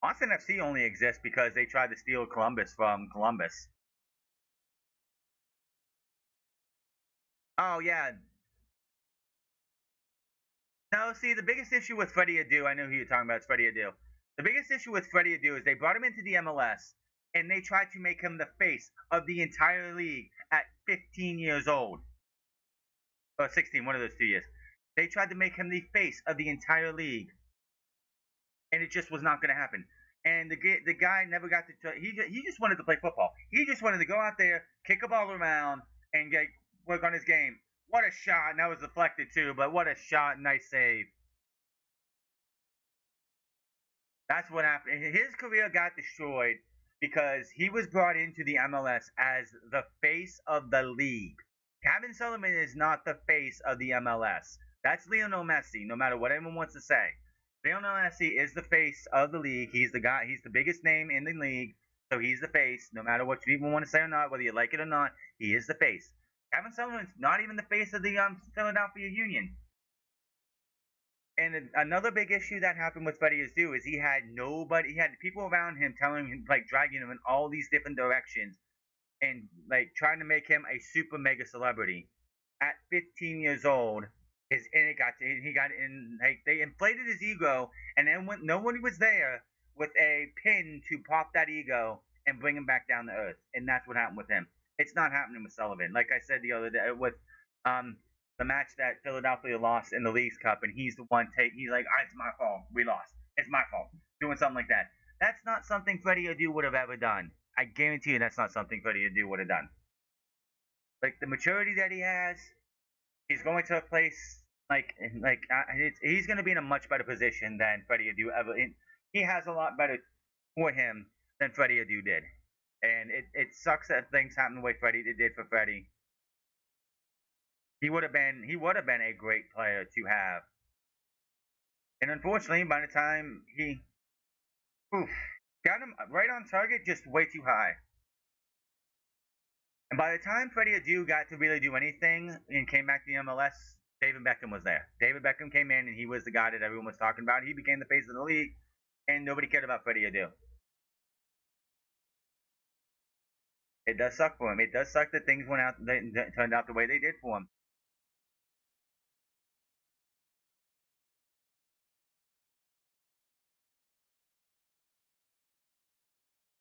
Austin FC only exists because they tried to steal Columbus from Columbus. Oh yeah. No, see, the biggest issue with Freddie Adu, I know who you're talking about, is Freddie Adu. The biggest issue with Freddie Adu is they brought him into the MLS and they tried to make him the face of the entire league at 15 years old. Or 16, one of those 2 years. They tried to make him the face of the entire league. And it just was not going to happen. and the guy never got to. He just wanted to play football. He just wanted to go out there, kick a ball around, and get work on his game. What a shot! And that was deflected too, but what a shot! Nice save. That's what happened. His career got destroyed because he was brought into the MLS as the face of the league. Kevin Sullivan is not the face of the MLS. That's Lionel Messi, no matter what anyone wants to say. Lionel Messi is the face of the league. He's the guy. He's the biggest name in the league, so he's the face. No matter what you even want to say or not, whether you like it or not, he is the face. Kevin Sullivan's not even the face of the Philadelphia Union. And another big issue that happened with Freddie Adu is he had nobody. He had people around him telling him, like, dragging him in all these different directions, and like trying to make him a super mega celebrity. At 15 years old, he got in, like, they inflated his ego, and then when nobody was there with a pin to pop that ego and bring him back down to earth, and that's what happened with him. It's not happening with Sullivan. Like I said the other day with the match that Philadelphia lost in the Leagues Cup, and he's the one he's like, it's my fault, we lost, it's my fault, doing something like that. That's not something Freddie Adu would have ever done. I guarantee you that's not something Freddie Adu would have done. Like, the maturity that he has, he's going to a place he's going to be in a much better position than Freddie Adu ever. He has a lot better for him than Freddie Adu did, and it sucks that things happen the way Freddie did for Freddie. He would have been a great player to have, and unfortunately, by the time he got him right on target, just way too high. And by the time Freddie Adu got to really do anything and came back to the MLS, David Beckham was there. David Beckham came in, and he was the guy that everyone was talking about. He became the face of the league, and nobody cared about Freddie Adu. It does suck for him. It does suck that things turned out the way they did for him.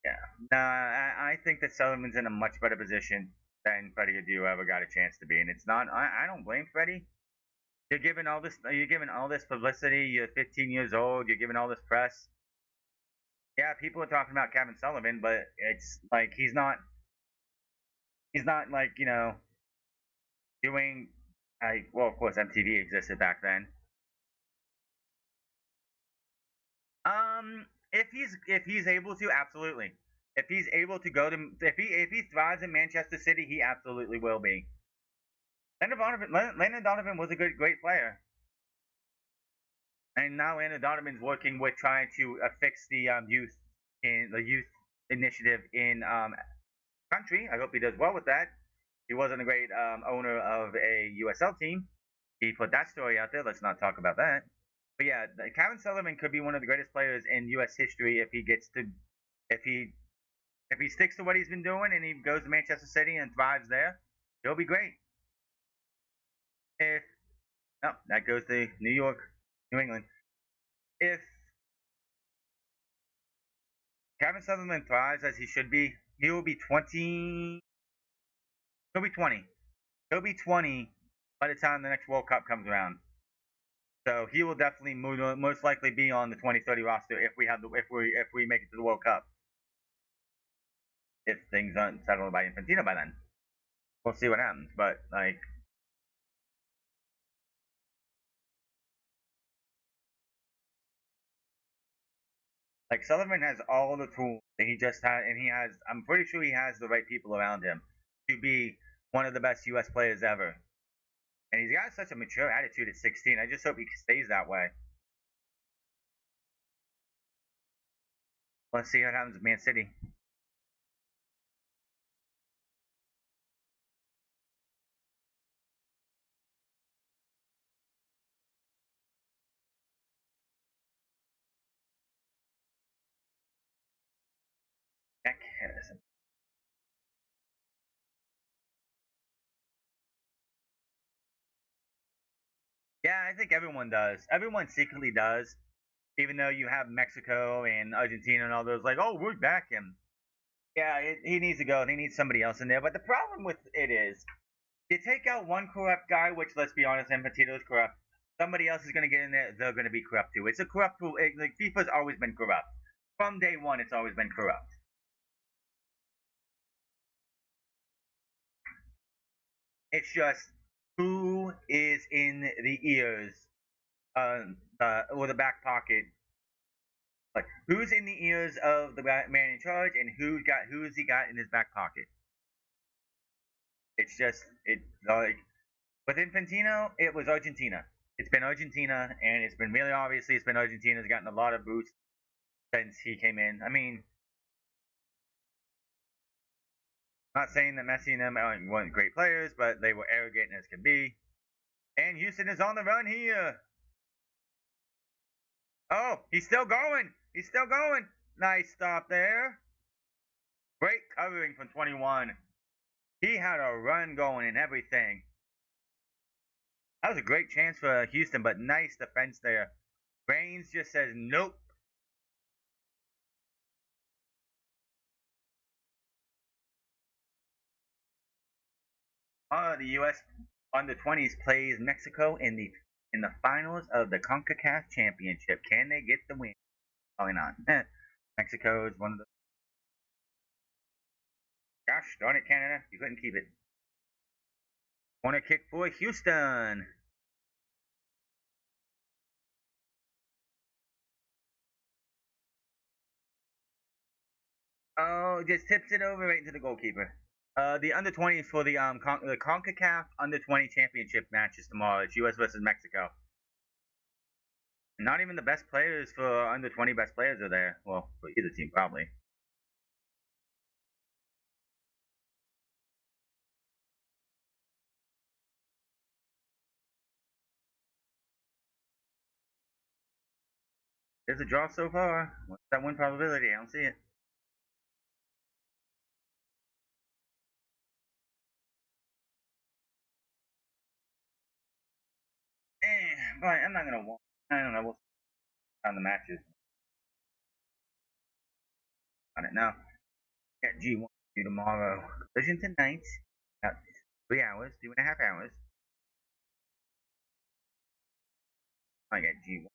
Yeah. No, I think that Sullivan's in a much better position than Freddie Adu ever got a chance to be, and it's not. I don't blame Freddie. You're giving all this publicity. You're 15 years old. You're giving all this press. Yeah, people are talking about Kevin Sullivan, but it's like he's not like, doing, well, of course MTV existed back then. If he's able to, absolutely. If he's able to go to, if he thrives in Manchester City, he absolutely will be. Landon Donovan was a great player, and now Landon Donovan's working with trying to fix the youth initiative in country. I hope he does well with that. He wasn't a great owner of a USL team. He put that story out there. Let's not talk about that. But yeah, Kevin Sullivan could be one of the greatest players in U.S. history if he sticks to what he's been doing and he goes to Manchester City and thrives there. He'll be great. If no, that goes to New York, New England. If Kevin Sullivan thrives as he should be, he will be 20. He'll be 20. He'll be 20 by the time the next World Cup comes around. So he will definitely most likely be on the 2030 roster if we make it to the World Cup. If things aren't settled by Infantino by then, we'll see what happens. But like Sullivan has all the tools that he just had, and I'm pretty sure he has the right people around him to be one of the best U.S. players ever. And he's got such a mature attitude at 16. I just hope he stays that way. Let's see what happens with Man City. Yeah, I think everyone does. Everyone secretly does. Even though you have Mexico and Argentina and all those, like, oh, we'll back him. Yeah, he needs to go. He needs somebody else in there. But the problem with it is, you take out one corrupt guy, which, let's be honest, Infantino is corrupt. Somebody else is going to get in there. They're going to be corrupt too. It's a corrupt pool. Like, FIFA's always been corrupt. From day one, it's always been corrupt. It's just who is in the ears, or the back pocket. Like who's in the ears of the man in charge, and who's he got in his back pocket. It's just like with Infantino, it was Argentina. It's been Argentina, and it's been really obviously it's been Argentina's gotten a lot of boost since he came in. I mean, not saying that Messi and them weren't great players, but they were arrogant as can be. And Houston is on the run here. Oh, he's still going. He's still going. Nice stop there. Great covering from 21. He had a run going and everything. That was a great chance for Houston, but nice defense there. Reigns just says nope. The U.S. under 20s plays Mexico in the finals of the CONCACAF Championship. Can they get the win? Probably not. Mexico is one of the. Gosh darn it, Canada! You couldn't keep it. Corner kick for Houston. Oh, just tips it over right into the goalkeeper. The under 20s for the CONCACAF under 20 championship matches tomorrow. It's U.S. versus Mexico. Not even the best players for under 20 best players are there. Well, for either team probably. There's a draw so far. What's that win probability? I don't see it. But I'm not gonna. I don't know. We'll see on the matches on it now. Got G1 tomorrow. Collision tonight. About 3 hours, 2.5 hours. I got G1.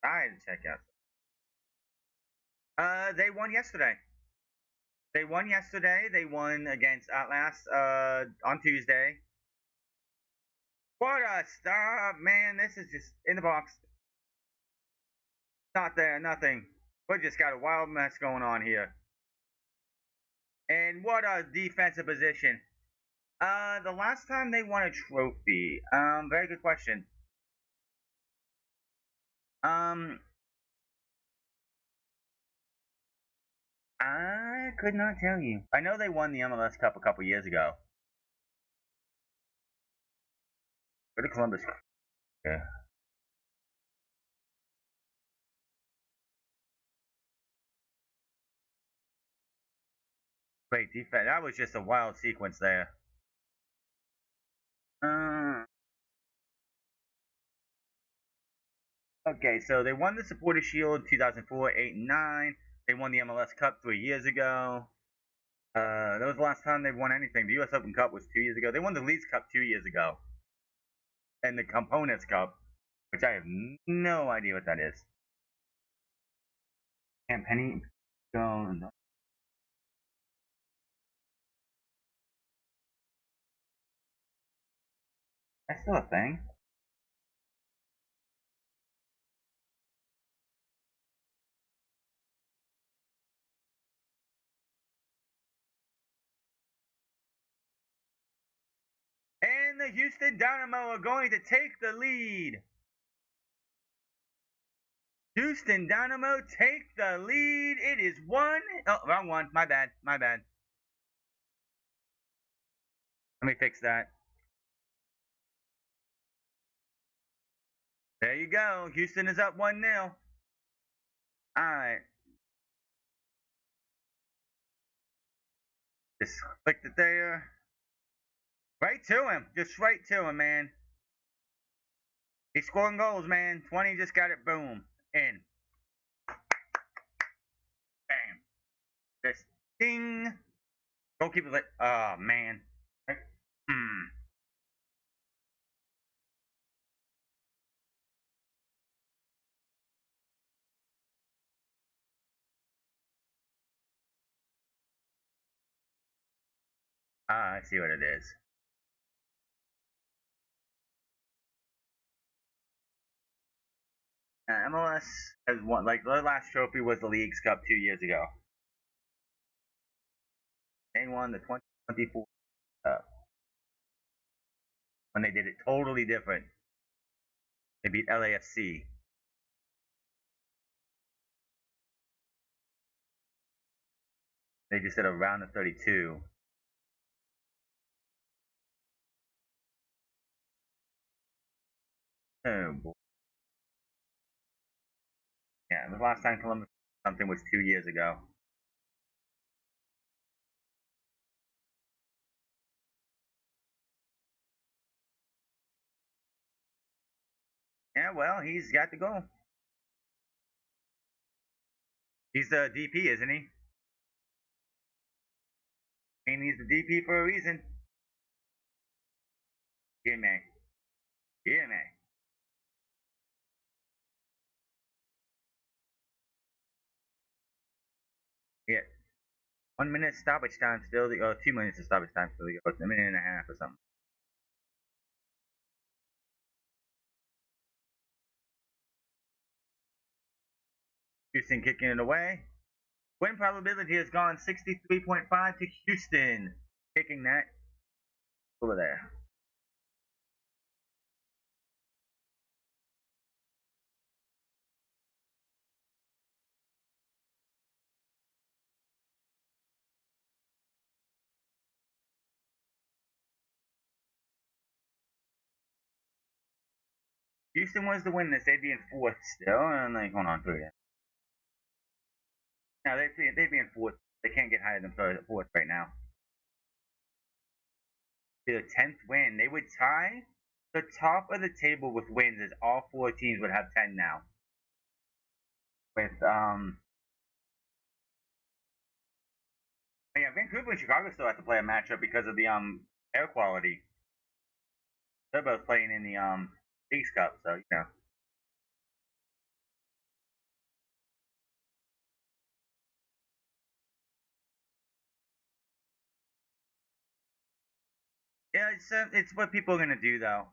I had to check out. They won yesterday. They won yesterday. They won against Atlas on Tuesday. What a stop, man! This is just in the box. Not there, nothing. We just got a wild mess going on here. And what a defensive position. The last time they won a trophy. Very good question. I could not tell you. I know they won the MLS Cup a couple years ago. For the Columbus. Yeah. Great defense. That was just a wild sequence there. Uh, okay, so they won the Supporter Shield 2004, 8, and 9. They won the MLS Cup 3 years ago. That was the last time they won anything. The U.S. Open Cup was 2 years ago. They won the Leagues Cup 2 years ago. And the Components Cup, which I have no idea what that is. And Penny Jones. That's still a thing. And the Houston Dynamo are going to take the lead. Houston Dynamo take the lead. It is one. Oh, wrong one. My bad. My bad. Let me fix that. There you go. Houston is up 1-0. All right. Just clicked it there. Right to him. Just right to him, man. He's scoring goals, man. 20 just got it. Boom. In. Bam. This ding. Goalkeeper lit. Oh, man. Hmm. Ah, I see what it is. MLS has won, like, their last trophy was the League's Cup 2 years ago. They won the 2024 Cup when they did it totally different. They beat LAFC. They just did a round of 32. Oh boy. Yeah, the last time Columbus something was 2 years ago. Yeah, well, he's got to go. He's the DP, isn't he? I mean, he's the DP for a reason. Hear me. Hear me. Yeah. 1 minute stoppage time still, or 2 minutes of stoppage time still, or a minute and a half or something. Houston kicking it away. Win probability has gone 63.5 to Houston. Kicking that over there. Houston was the win this. They'd be in fourth still. And like, hold on, through it. No, they'd be in fourth. They can't get higher than fourth right now. The 10th win. They would tie the top of the table with wins as all four teams would have 10 now. With yeah, Vancouver and Chicago still have to play a matchup because of the air quality. They're both playing in the Leagues Cup, so you know. Yeah, it's what people are gonna do though.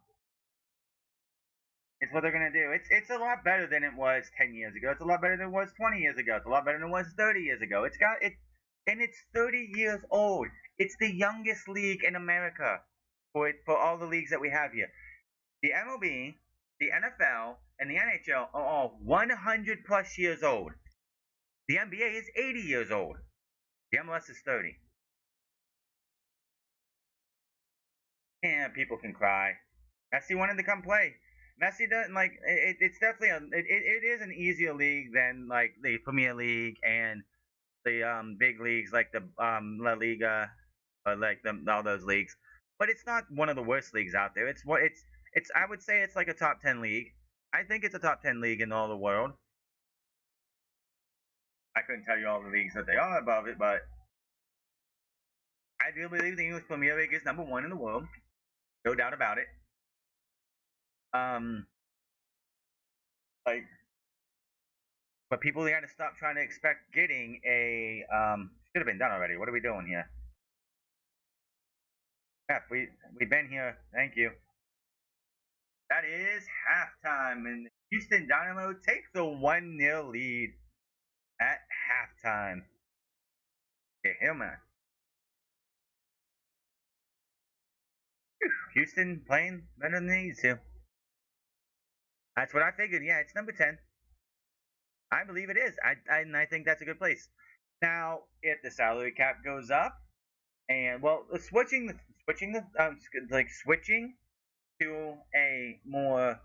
It's what they're gonna do. It's a lot better than it was 10 years ago. It's a lot better than it was 20 years ago. It's a lot better than it was 30 years ago. It's got it, and it's 30 years old. It's the youngest league in America for all the leagues that we have here. The MLB, the NFL, and the NHL are all 100 plus years old. The NBA is 80 years old. The MLS is 30. Yeah, people can cry. Messi wanted to come play. Messi doesn't like it. It's definitely it is an easier league than like the Premier League and the big leagues like the La Liga or like all those leagues. But it's not one of the worst leagues out there. It's I would say it's like a top 10 league. I think it's a top 10 league in all the world. I couldn't tell you all the leagues that they are above it, but I do believe the English Premier League is number one in the world, no doubt about it. Um, like, but people got to stop trying to expect getting a should have been done already. What are we doing here? Yeah, we've been here. Thank you. That is halftime, and the Houston Dynamo take the 1-0 lead at halftime. Okay, Hillman. Houston playing better than they used to. That's what I figured. Yeah, it's number 10. I believe it is. I think that's a good place. Now, if the salary cap goes up, and well, switching to a more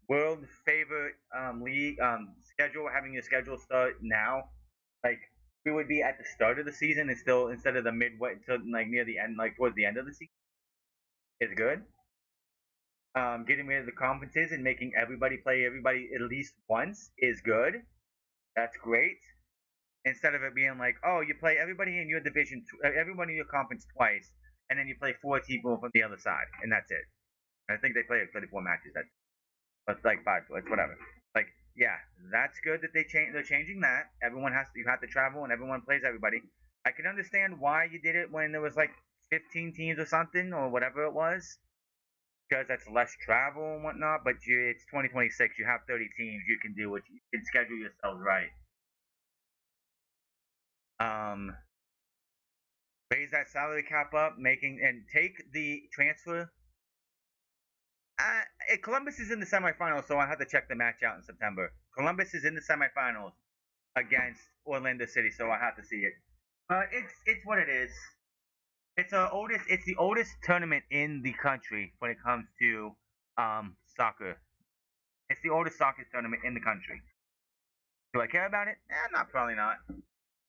world favorite league schedule, having your schedule start now, like we would be at the start of the season and still instead of the midway to like near the end, like towards the end of the season, is good. Getting rid of the conferences and making everybody play everybody at least once is good. That's great. Instead of it being like, oh, you play everybody in your division, everybody in your conference twice, and then you play four people from the other side, and that's it. I think they play 34 matches. That's like five. It's whatever. Like, yeah, that's good that they're changing that. You have to travel, and everyone plays everybody. I can understand why you did it when there was like 15 teams or something or whatever it was, because that's less travel and whatnot. But it's 2026. You have 30 teams. You can do what you can schedule yourselves right. Um, Raise that salary cap up, making and take the transfer. Columbus is in the semifinals, so I have to check the match out in September. Columbus is in the semifinals against Orlando City, so I have to see it. But it's what it is. It's the oldest tournament in the country when it comes to soccer. It's the oldest soccer tournament in the country. Do I care about it? Not probably not.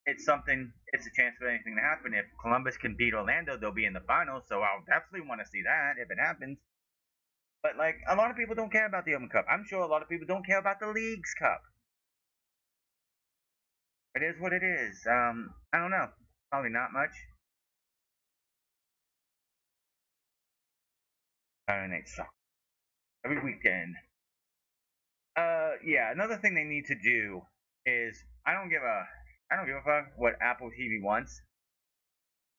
It's something. It's a chance for anything to happen. If Columbus can beat Orlando, they'll be in the finals. So I'll definitely want to see that if it happens. But like a lot of people don't care about the Open Cup. I'm sure a lot of people don't care about the Leagues Cup. It is what it is. I don't know. Probably not much. Saturday night soccer every weekend. Yeah. Another thing they need to do is I don't give a fuck what Apple TV wants.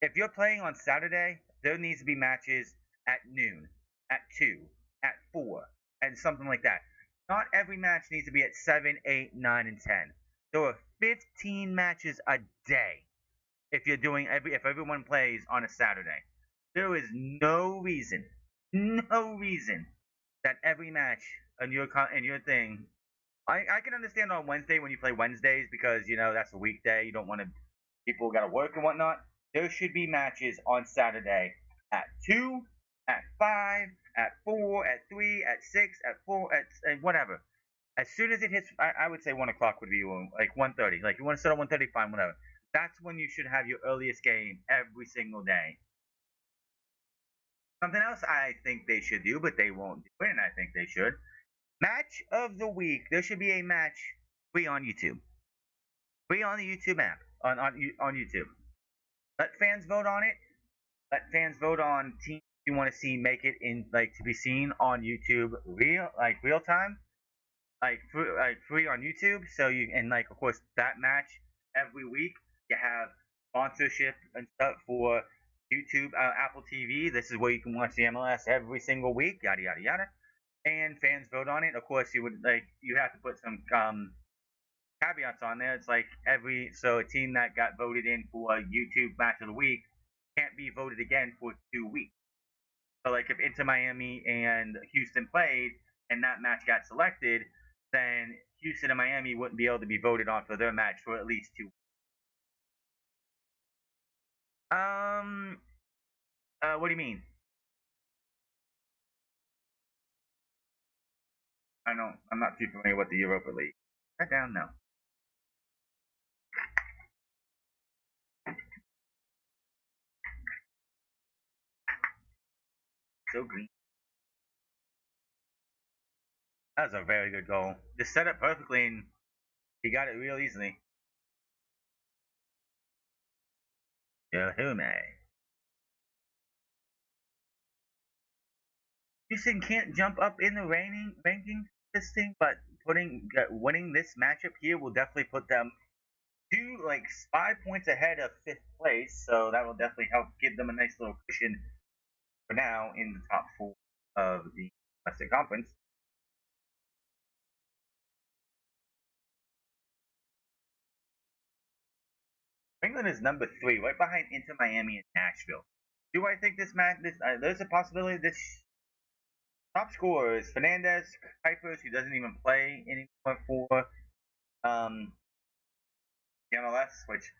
If you're playing on Saturday, there needs to be matches at noon, at 2, at 4, and something like that. Not every match needs to be at 7, 8, 9, and 10. There are 15 matches a day if everyone plays on a Saturday. There is no reason that every match in your thing. I can understand on Wednesday when you play Wednesdays because that's a weekday. You don't want to people got to work and whatnot. There should be matches on Saturday at 2, at 5, at 4, at 3, at 6, at 4, at whatever. As soon as it hits, I would say 1 o'clock would be like 1:30. Like you want to start at 1:30, fine, whatever. That's when you should have your earliest game every single day. Something else I think they should do, but they won't do it, and I think they should. Match of the week. There should be a match free on YouTube. Free on the YouTube app. On YouTube. Let fans vote on it. Let fans vote on teams you want to see make it in to be seen on YouTube real time. Free on YouTube. So you and of course that match every week you have sponsorship and stuff for YouTube, Apple TV. This is where you can watch the MLS every single week. Yada yada yada. And fans vote on it. Of course, you have to put some caveats on there. It's like a team that got voted in for YouTube match of the week can't be voted again for 2 weeks. So like if Inter Miami and Houston played and that match got selected, then Houston and Miami wouldn't be able to be voted on for their match for at least 2 weeks. What do you mean? I'm not too familiar with the Europa League. Right down now. So green. That was a very good goal. Just set up perfectly and he got it real easily. Yeah, who may? Houston can't jump up in the ranking this thing, but winning this matchup here will definitely put them 5 points ahead of 5th place. So that will definitely help give them a nice little cushion for now in the top 4 of the Western Conference. England is number 3, right behind Inter Miami and Nashville. Do I think there's a possibility this top scorer is Fernandez Kuipers, who doesn't even play anymore for the MLS, which,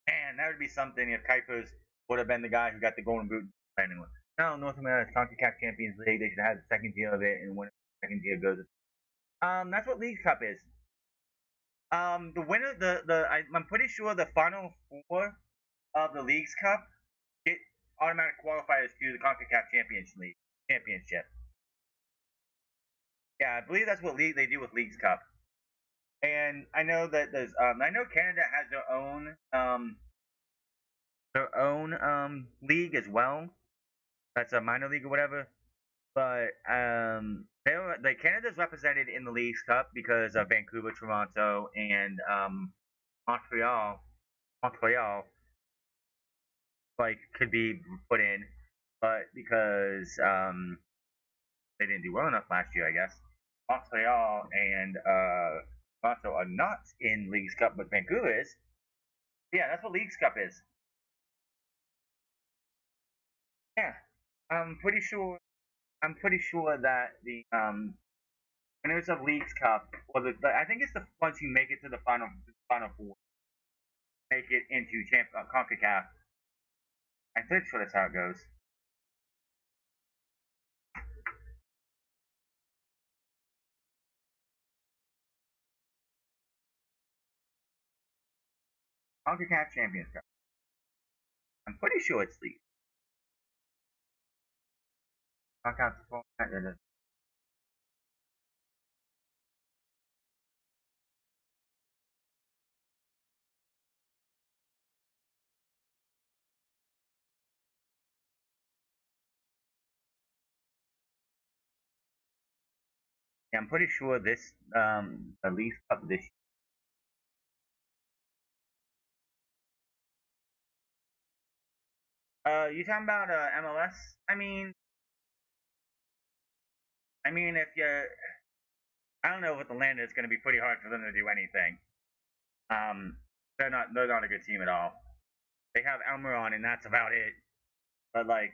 man, that would be something if Kuipers would have been the guy who got the golden boot. Anyway, no, North America's CONCACAF Champions League. They should have the second tier of it, and when the second tier goes, that's what League Cup is. The winner, I'm pretty sure the final 4 of the Leagues Cup get automatic qualifiers to the CONCACAF Championship. Yeah, I believe that's what they do with Leagues Cup. And I know that I know Canada has their own league as well. That's a minor league or whatever. But Canada's represented in the Leagues Cup because of Vancouver, Toronto, and Montreal. like could be put in, but because they didn't do well enough last year, I guess. Montreal and Toronto are not in League's Cup, but Vancouver is. Yeah, that's what League's Cup is. Yeah, I'm pretty sure. I'm pretty sure that the winners of League's Cup, or I think it's the ones who make it to the final four, make it into Concacaf. I'm pretty sure that's how it goes. Concacaf Champions Cup. I'm pretty sure it's League. Concacaf. Yeah, I'm pretty sure this the League Cup this year. You talking about MLS? I mean, if you, I don't know, with Atlanta, it's going to be pretty hard for them to do anything. Um, they're not a good team at all. They have Almiron, and that's about it. But like,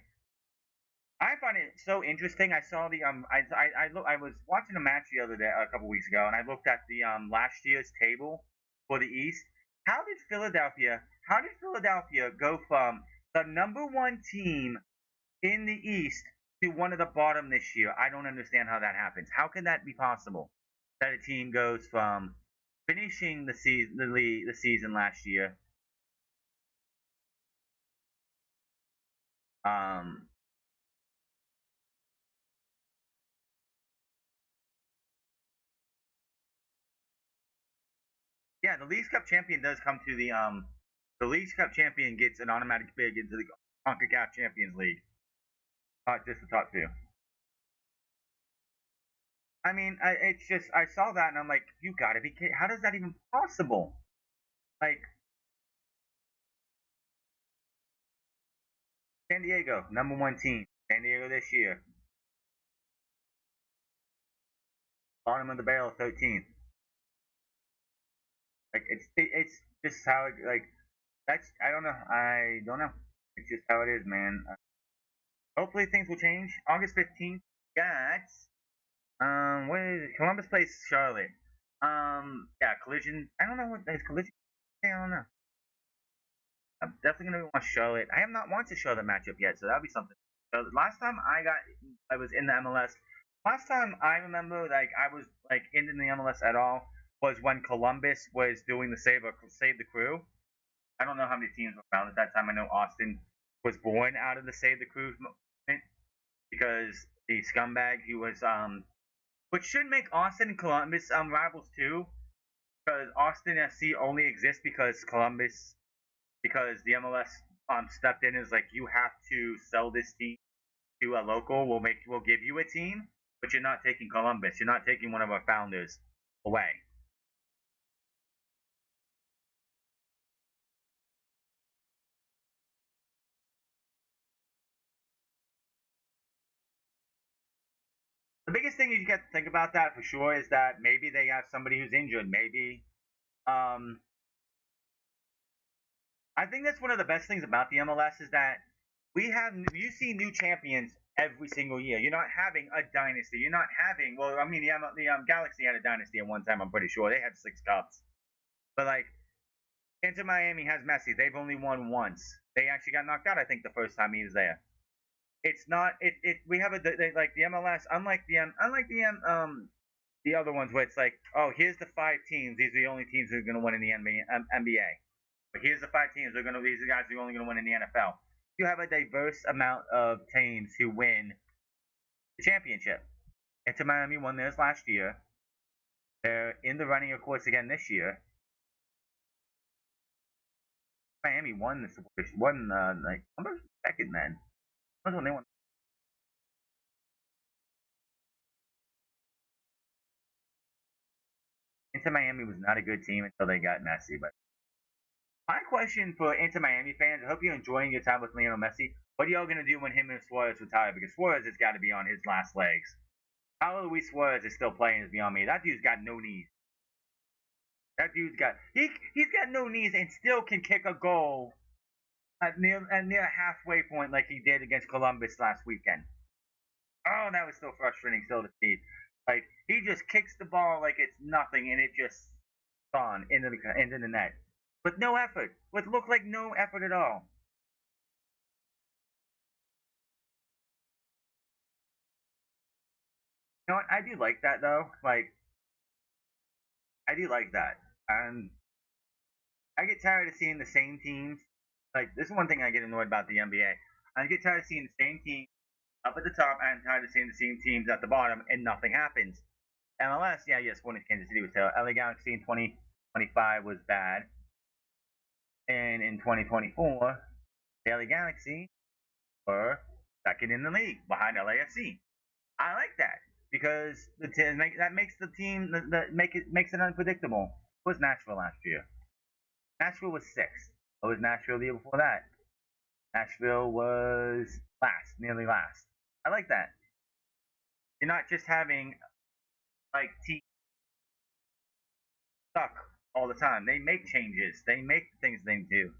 I find it so interesting. I saw the I was watching a match the other day, a couple weeks ago, and I looked at the last year's table for the East. How did Philadelphia go from the number one team in the East to one of the bottom this year? I don't understand how that happens. How can that be possible? That a team goes from finishing the season last year, um, yeah, the Leagues Cup champion does come to the Leagues Cup champion gets an automatic bid into the CONCACAF Champions League, not just the top two. It's just I saw that and I'm like, you gotta be kidding! How does that even possible? Like San Diego, number one team, San Diego this year, bottom of the barrel, 13th. Like it's just how it like that's I don't know. It's just how it is, man. Hopefully things will change. August 15th, got what is it? Columbus plays Charlotte. Yeah, Collision. I don't know what is Collision. I don't know. I'm definitely gonna watch Charlotte. I have not watched a Charlotte matchup yet, so that'll be something. So last time I was in the MLS. Last time I remember, like I was like in the MLS at all was when Columbus was doing the Save the Crew. I don't know how many teams were found at that time. I know Austin was born out of the Save the Crew movement because the scumbag who was which should make Austin and Columbus rivals too, because Austin FC only exists because the MLS stepped in and is like you have to sell this team to a local. We'll give you a team, but you're not taking Columbus. You're not taking one of our founders away. The biggest thing you get to think about that for sure is that maybe they have somebody who's injured. Maybe um, I think that's one of the best things about the MLS is that you see new champions every single year. You're not having a dynasty. You're not having the Galaxy had a dynasty at one time. I'm pretty sure they had 6 cups, but like Inter Miami has Messi. They've only won once. They actually got knocked out. I think the first time he was there. It's not it. We have like the MLS. Unlike the other ones where it's like, oh, here's the 5 teams. These are the only teams who are going to win in the NBA. But here's the 5 teams. These are the guys who are only going to win in the NFL. You have a diverse amount of teams who win the championship. Inter Miami won theirs last year. They're in the running, of course, again this year. Miami won the won like number second then. That's when they won. Inter Miami was not a good team until they got Messi, but My question for Inter Miami fans, I hope you're enjoying your time with Lionel Messi. What are y'all going to do when him and Suarez retire? Because Suarez has got to be on his last legs. How Luis Suarez is still playing is beyond me. That dude's got no knees. That dude's got he's got no knees and still can kick a goal at near halfway point like he did against Columbus last weekend. Oh, that was so frustrating still to see. Like he just kicks the ball like it's nothing and it just gone into the net with no effort. With look like no effort at all. You know what? I do like that though. Like I do like that. And I get tired of seeing the same teams. Like this is one thing I get annoyed about the NBA. I get tired of seeing the same team up at the top and tired of seeing the same teams at the bottom and nothing happens. MLS, yeah, yes, one in Kansas City was terrible. LA Galaxy in 2025 was bad. And in 2024, the LA Galaxy were second in the league behind LAFC. I like that because that makes the team makes it unpredictable. It was Nashville last year. Nashville was sixth. What was Nashville the year before that? Nashville was last, nearly last. I like that. You're not just having like teams stuck all the time. They make changes. They make things they do.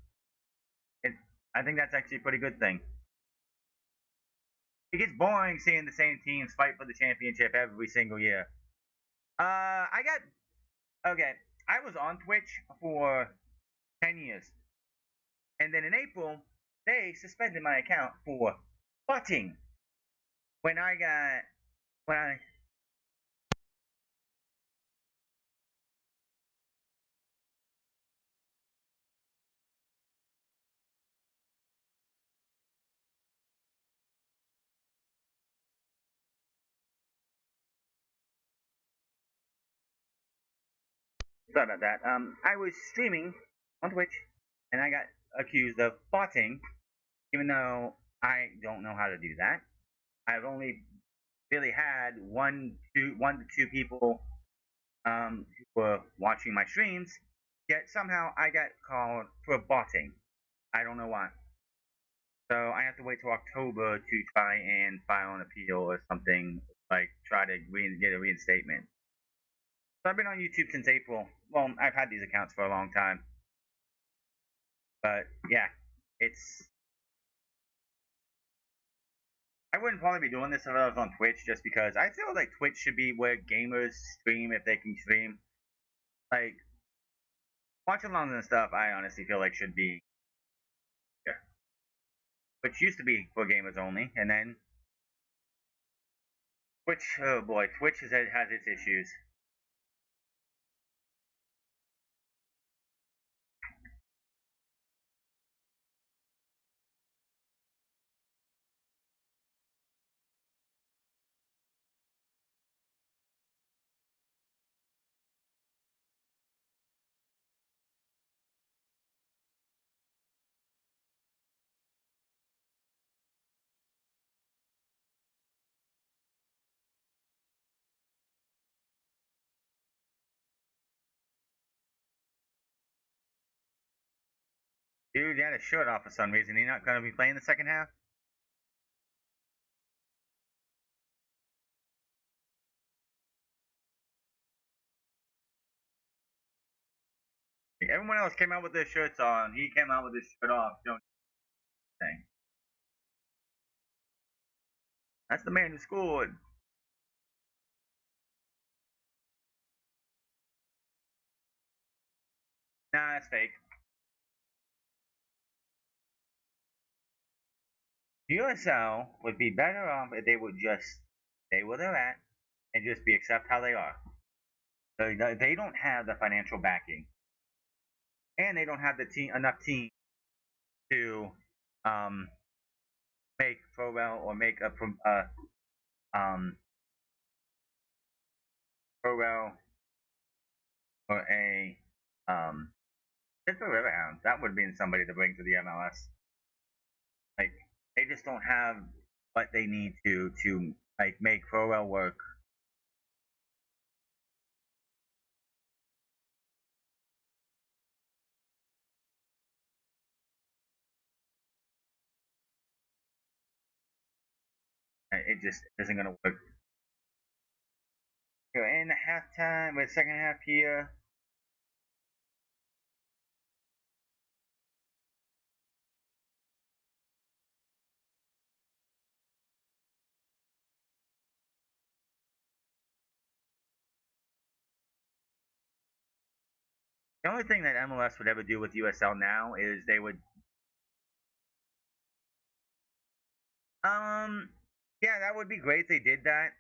And I think that's actually a pretty good thing. It gets boring seeing the same teams fight for the championship every single year. I got okay. I was on Twitch for 10 years, and then in April they suspended my account for butting. When I got when I sorry about that. I was streaming on Twitch, and I got accused of botting, even though I don't know how to do that. I've only really had one to two people who were watching my streams. Yet somehow I got called for botting. I don't know why. So I have to wait till October to try and file an appeal or something, like try to get a reinstatement. So I've been on YouTube since April. Well, I've had these accounts for a long time. But yeah, it's. I wouldn't probably be doing this if I was on Twitch just because I feel like Twitch should be where gamers stream if they can stream. Like, watch alongs and stuff, I honestly feel like should be. Yeah. Which used to be for gamers only, and then Twitch, oh boy, Twitch has its issues. Dude, he had a shirt off for some reason. He not going to be playing the second half? Everyone else came out with their shirts on. He came out with his shirt off. Don't thing. That's the man who scored. Nah, that's fake. USL would be better off if they would just stay where they're at and just be accept how they are. They don't have the financial backing, and they don't have the team enough team to um, make Pro or make um, Pro or a just a Riverhounds. That would have been somebody to bring to the MLS. Like they just don't have what they need to like make Pro work. it just isn't going to work. We're in the halftime, with second half here. The only thing that MLS would ever do with USL now is they would, yeah, that would be great if they did that.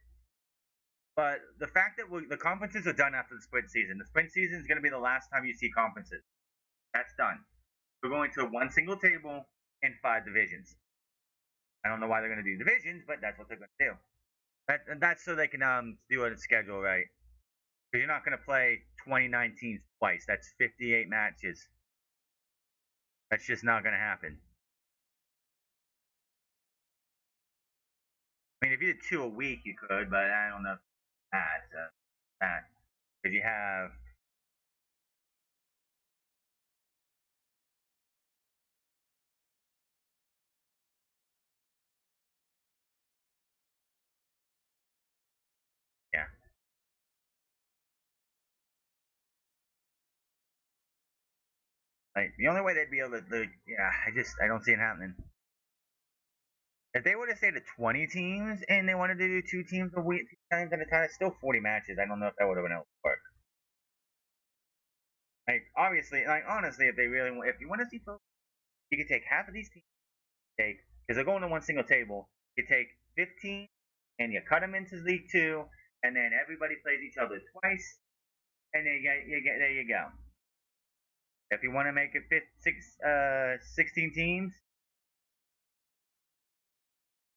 But the fact that the conferences are done after the sprint season, the sprint season is going to be the last time you see conferences. That's done. We're going to one single table and 5 divisions. I don't know why they're going to do divisions, but that's what they're going to do. That's so they can do a schedule right. Because you're not going to play 2019 twice. That's 58 matches. That's just not going to happen. I mean, if you did 2 a week, you could, but I don't know if that. Because you have yeah. Like the only way they'd be able to, yeah, I don't see it happening. If they would have stayed at 20 teams and they wanted to do 2 teams a week, 2 times at a time, it's still 40 matches. I don't know if that would have been able to work. Like obviously, like honestly, if they really want, if you want to see folks, you could take half of these teams, because they're going to one single table. You take 15 and you cut them into League 2, and then everybody plays each other twice, and there you go. If you want to make it 16 teams,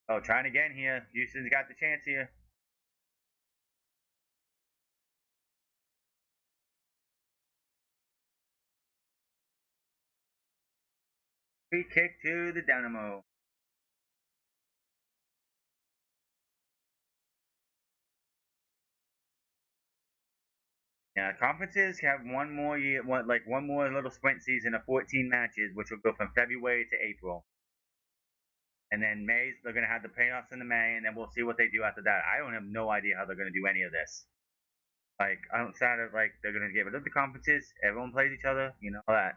oh, trying again here. Houston's got the chance here. Free kick to the Dynamo. Yeah, conferences have one more year, one more little sprint season of 14 matches, which will go from February to April. And then May, they're going to have the playoffs in the May, and then we'll see what they do after that. I don't have no idea how they're going to do any of this. Like, outside of, like, they're going to get rid of the conferences, everyone plays each other, you know, all that.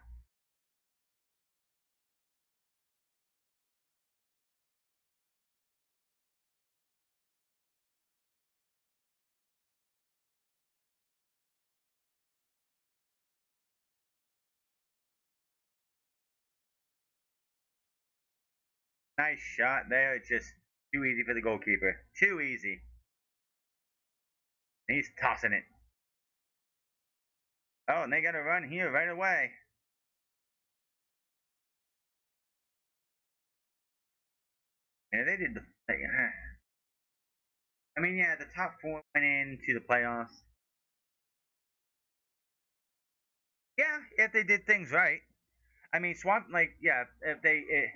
Nice shot there. It's just too easy for the goalkeeper. Too easy. He's tossing it. Oh, and they got to run here right away. Yeah, they did the. I mean, yeah, the top 4 went into the playoffs. Yeah, if they did things right. I mean, Swamp, like, yeah, if they.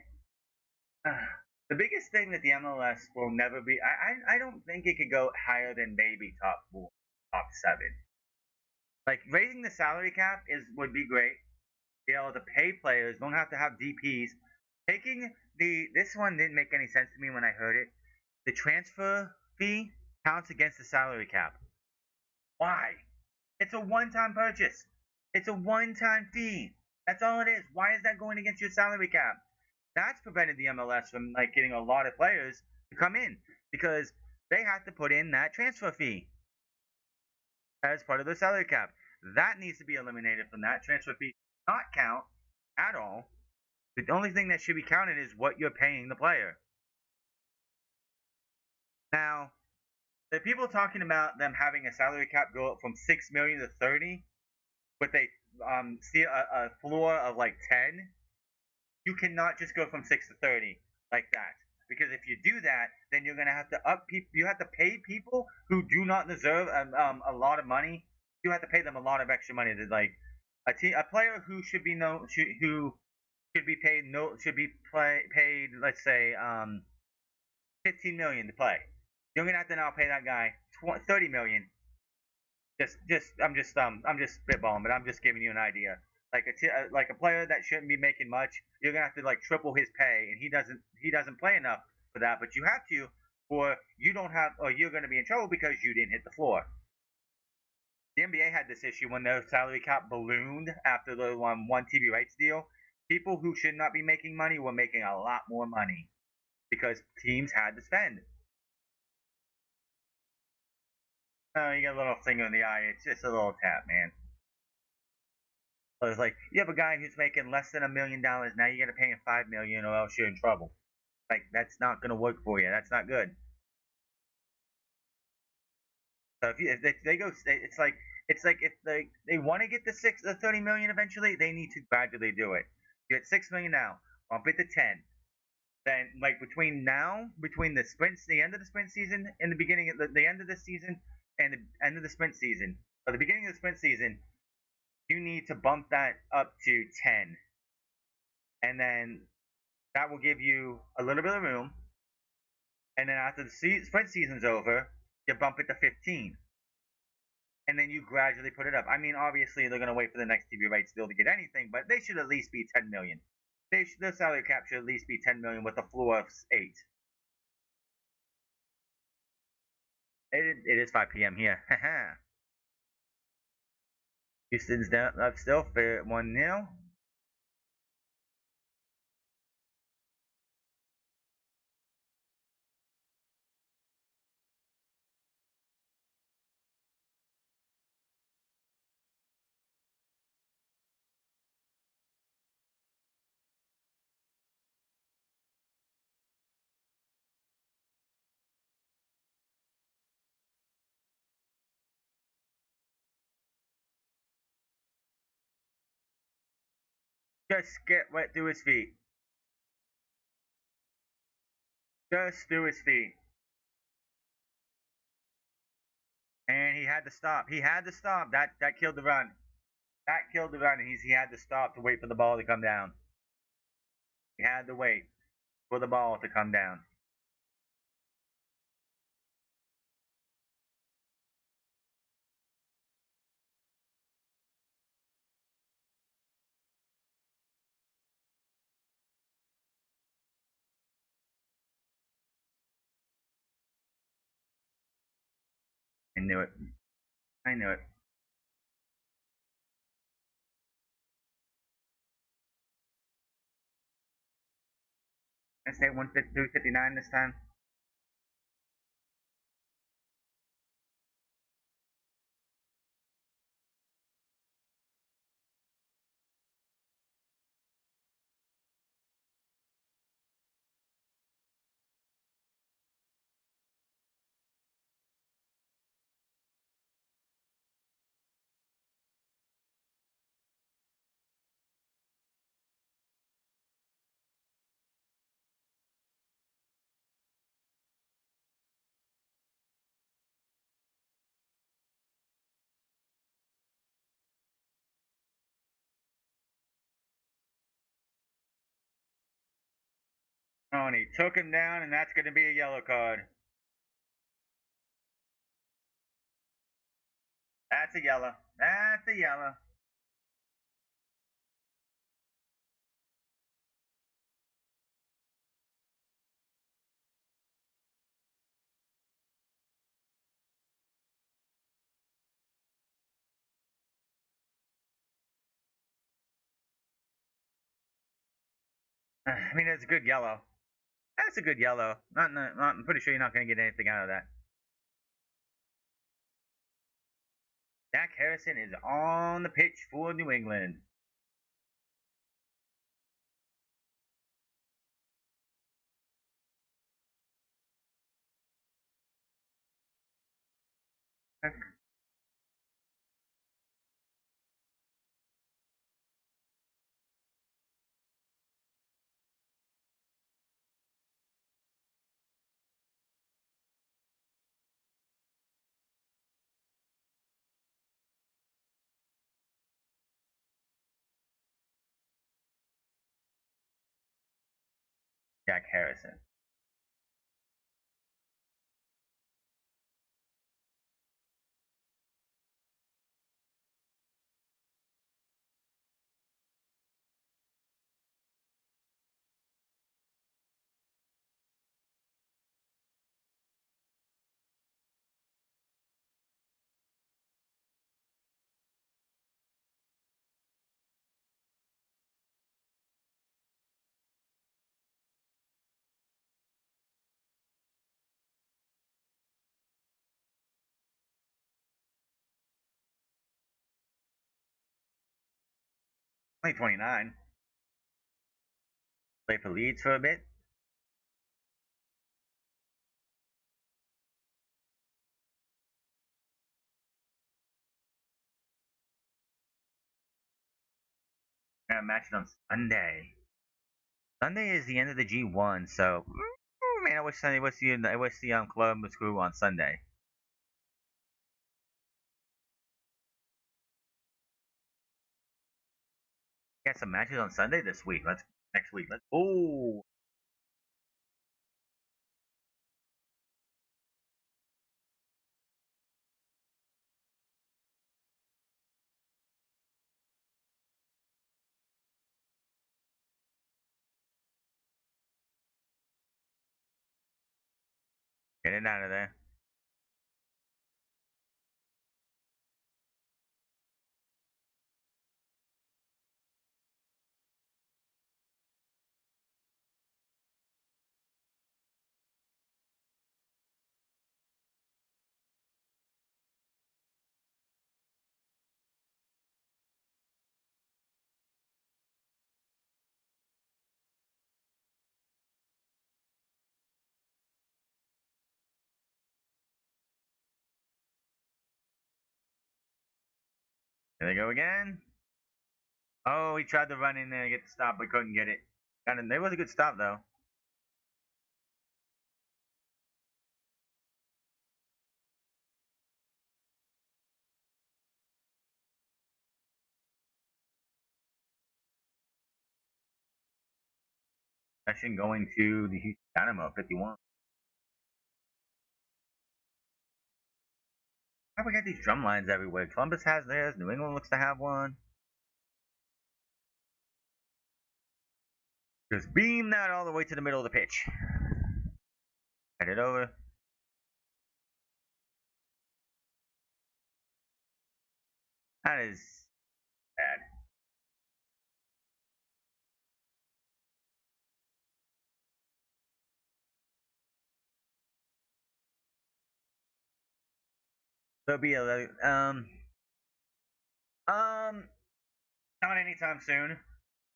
The biggest thing that the MLS will never be. I don't think it could go higher than maybe top 4, top 7. Like, raising the salary cap would be great. Be able to pay players, don't have to have DPs. Taking this one didn't make any sense to me when I heard it. The transfer fee counts against the salary cap. Why? It's a one-time purchase. It's a one-time fee. That's all it is. Why is that going against your salary cap? That's prevented the MLS from like getting a lot of players to come in because they have to put in that transfer fee as part of their salary cap. That needs to be eliminated from that transfer fee. Not count at all. The only thing that should be counted is what you're paying the player. Now, the people talking about them having a salary cap go up from 6 million to 30, with a floor of like 10. You cannot just go from 6 to 30 like that, because if you do that, then you're gonna have to up people. You have to pay people who do not deserve a lot of money. You have to pay them a lot of extra money. To like a player who should be who should be paid paid, let's say 15 million to play. You're gonna have to now pay that guy 30 million. I'm just spitballing, but I'm just giving you an idea. Like a player that shouldn't be making much, you're gonna have to like triple his pay, and he doesn't play enough for that. But you have to or you don't have, or you're going to be in trouble because you didn't hit the floor. The NBA had this issue when their salary cap ballooned after the one TV rights deal. People who should not be making money were making a lot more money because teams had to spend. Oh, you get a little finger in the eye. It's just a little tap, man. So it's like you have a guy who's making less than $1 million now. You got to pay him $5 million, or else you're in trouble. Like that's not going to work for you. That's not good. So if they go, it's like if they want to get the 30 million eventually, they need to gradually do it. You get 6 million now, bump it to 10. Then like between the end of the sprint season and the beginning of the end of the season and the end of the sprint season, or the beginning of the sprint season, you need to bump that up to 10, and then that will give you a little bit of room. And then after the sprint season's over, you bump it to 15, and then you gradually put it up. I mean, obviously they're going to wait for the next TV rights deal to get anything, but they should at least be 10 million. Their salary cap should at least be 10 million with a floor of 8. It is 5 p.m. here. Houston's down up still for 1-0. Just get wet through his feet. Just through his feet. And he had to stop. He had to stop. That killed the run. That killed the run. He had to stop to wait for the ball to come down. He had to wait for the ball to come down. I knew it. I knew it. I say 152.59 this time. Oh, and he took him down, and that's going to be a yellow card. That's a yellow. That's a yellow. I mean, it's a good yellow. That's a good yellow. I'm pretty sure you're not going to get anything out of that. Jack Harrison is on the pitch for New England. Jack Harrison. 2029. Play for Leeds for a bit. Match it on Sunday. Sunday is the end of the G1, so man, I wish the Columbus Crew on Sunday. Got some matches on Sunday this week. Next week. Let's get it out of there. There they go again. Oh, he tried to run in there and get the stop, but couldn't get it. And it was a good stop though. Session going to the Houston Dynamo 51. How we got these drum lines everywhere? Columbus has theirs. New England looks to have one. Just beam that all the way to the middle of the pitch. Head it over. That is bad. There'll be a not anytime soon.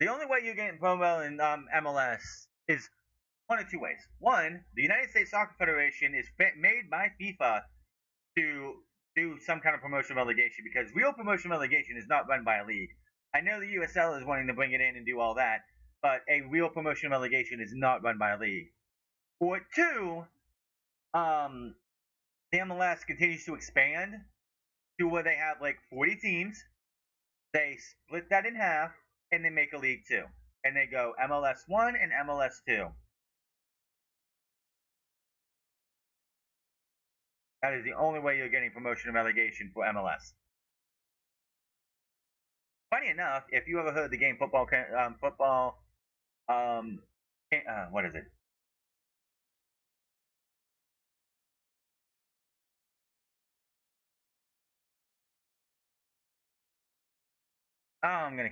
The only way you're getting promo in MLS is one of two ways. One, the United States Soccer Federation is made by FIFA to do some kind of promotion relegation because real promotion relegation is not run by a league. I know the USL is wanting to bring it in and do all that, but a real promotion relegation is not run by a league. Or two, the MLS continues to expand to where they have like 40 teams. They split that in half and they make a League Two, and they go MLS 1 and MLS 2. That is the only way you're getting promotion and relegation for MLS. Funny enough, if you ever heard the game what is it? Oh, I'm gonna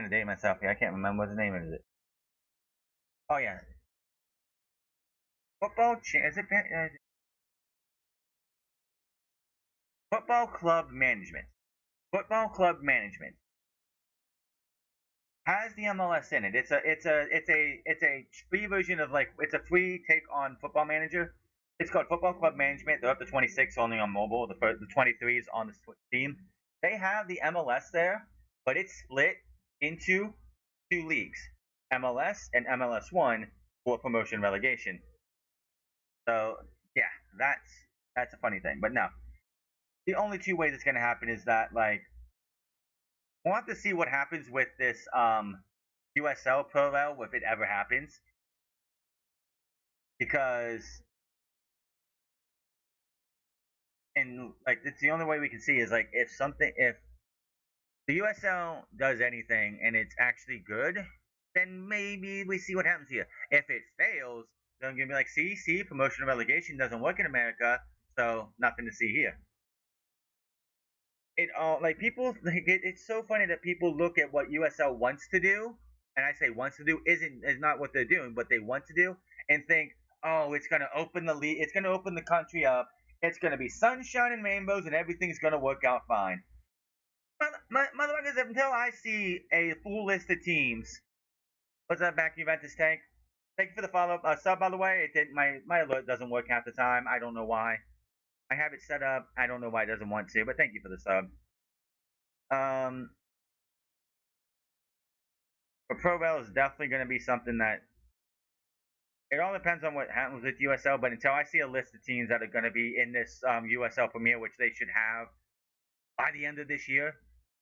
date myself here. I can't remember what the name is. Oh yeah, is it Football Club Management? Football Club Management has the MLS in it. It's a free version of it's a free take on Football Manager. It's called Football Club Management. They're up to 26 only on mobile. The 23 is on the Steam. They have the MLS there, but it's split into two leagues, MLS and MLS One for promotion relegation. So yeah, that's a funny thing. But no, the only two ways it's going to happen is that we'll have to see what happens with this USL Pro Rel if it ever happens, because it's the only way we can see is if the USL does anything and it's actually good, then maybe we see what happens here. If it fails, then I'm gonna be like, see, promotion and relegation doesn't work in America, so nothing to see here. It all people it's so funny that people look at what USL wants to do, and I say wants to do is not what they're doing, but they want to do, and think, oh, it's gonna open the league, it's gonna open the country up, it's gonna be sunshine and rainbows, and everything's gonna work out fine. Motherfuckers, until I see a full list of teams. What's up, back Juventus tank? Thank you for the follow-up sub, by the way. It did my alert doesn't work half the time. I don't know why. I have it set up. I don't know why it doesn't want to, but thank you for the sub. But Pro-Rel is definitely going to be something that it all depends on what happens with USL. But until I see a list of teams that are going to be in this USL Premier, which they should have by the end of this year,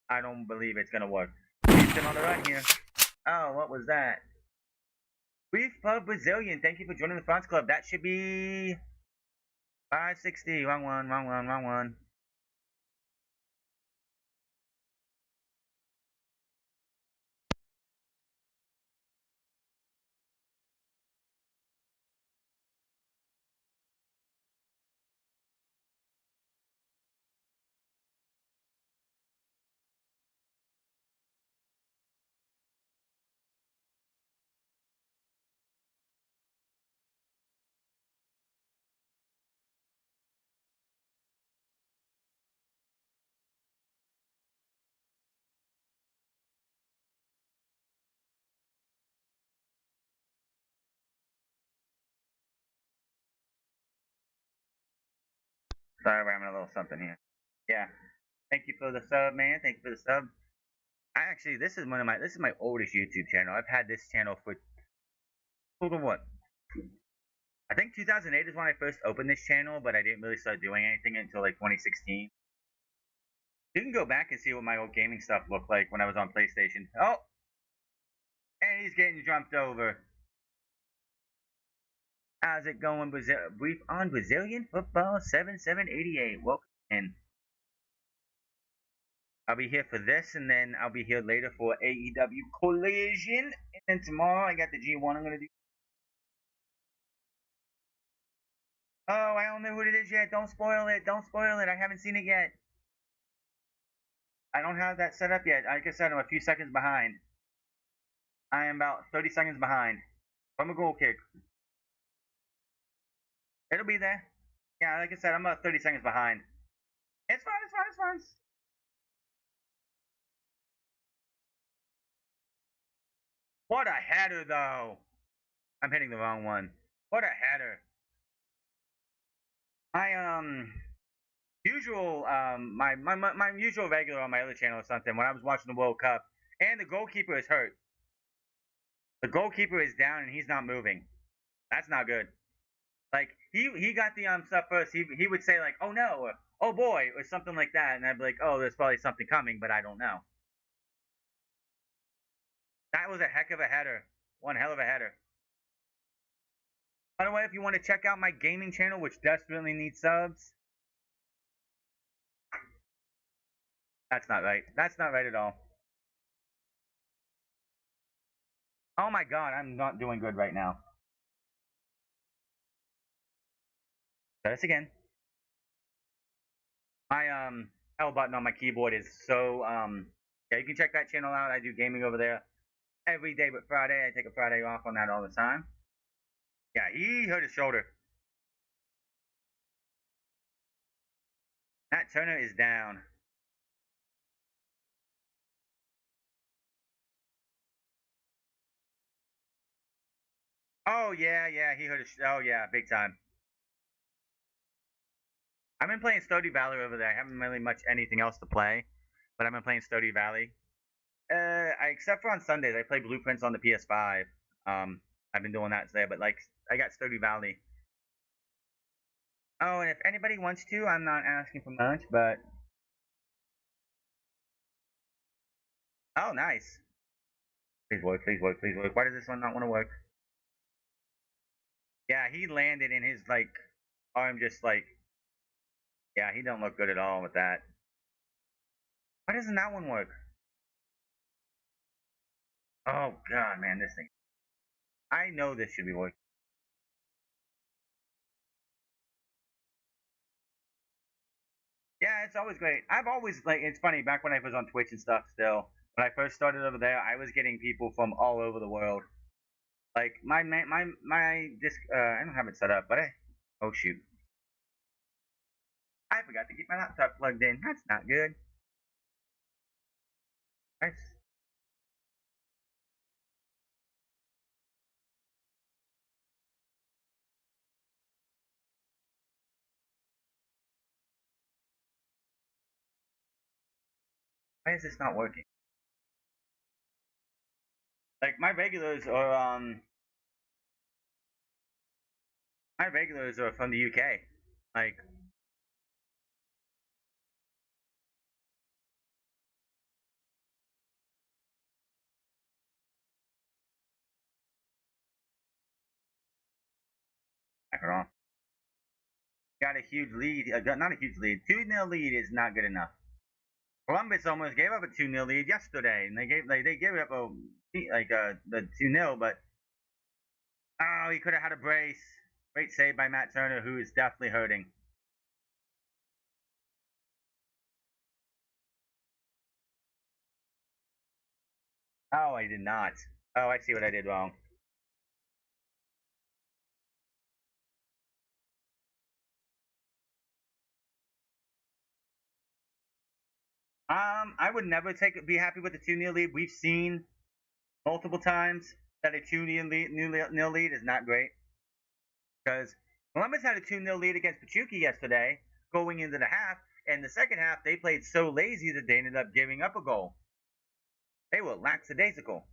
I don't believe it's going to work. Houston on the run here. Oh, what was that? Brief Pub Brazilian, thank you for joining the France Club. That should be 560. Wrong one, wrong one, wrong one. Sorry, we're having a little something here. Yeah. Thank you for the sub, man. Thank you for the sub. This is my oldest YouTube channel. I've had this channel for hold on what? I think 2008 is when I first opened this channel, but I didn't really start doing anything until like 2016. You can go back and see what my old gaming stuff looked like when I was on PlayStation. Oh, and he's getting jumped over. How's it going, brief on Brazilian football 7788. Welcome in. I'll be here for this, and then I'll be here later for AEW Collision. And then tomorrow I got the G1 I'm gonna do. Oh, I don't know what it is yet. Don't spoil it. Don't spoil it. I haven't seen it yet. I don't have that set up yet. Like I said, I'm a few seconds behind. I am about 30 seconds behind. From a goal kick. It'll be there. Yeah, like I said, I'm about 30 seconds behind. It's fine, it's fine, it's fine. What a header, though. I'm hitting the wrong one. What a header. My usual my usual regular on my other channel or something when I was watching the World Cup, and the goalkeeper is hurt. The goalkeeper is down and he's not moving. That's not good. Like he got the stuff first. He would say like, oh no, or oh boy, or something like that, and I'd be like, oh, there's probably something coming, but I don't know. That was a heck of a header. One hell of a header. By the way, if you want to check out my gaming channel, which desperately needs subs, that's not right. That's not right at all. Oh my god, I'm not doing good right now. Try this again. My L button on my keyboard is so yeah, you can check that channel out. I do gaming over there every day but Friday. I take a Friday off on that all the time. Yeah, he hurt his shoulder. Matt Turner is down. Oh yeah, yeah, he hurt his. Oh yeah, big time. I've been playing Stardew Valley over there. I haven't really much anything else to play, but I've been playing Stardew Valley. Except for on Sundays, I play Blueprints on the PS5. I've been doing that today, but like I got Stardew Valley. Oh, and if anybody wants to, I'm not asking for much, but oh, nice. Please work, please work, please work. Why does this one not want to work? Yeah, he landed in his like arm, just like yeah, he don't look good at all with that. Why doesn't that one work? Oh god, man, this thing. I know this should be working. Yeah, it's always great. I've always like it's funny back when I was on Twitch and stuff. Still, when I first started over there, I was getting people from all over the world. Like my disc. I don't have it set up, but oh shoot, I forgot to keep my laptop plugged in. That's not good. Nice. Why is this not working? Like my regulars are from the UK. Like I don't know. Got a huge lead. Not a huge lead. 2-0 lead is not good enough. Columbus almost gave up a 2-0 lead yesterday, and they gave up a the 2-0, but oh, he could have had a brace. Great save by Matt Turner, who is definitely hurting. Oh, I did not. Oh, I see what I did wrong. I would never be happy with the 2-0 lead. We've seen multiple times that a 2-0 lead is not great because Columbus had a 2-0 lead against Pachuca yesterday going into the half, and the second half they played so lazy that they ended up giving up a goal. They were lackadaisical.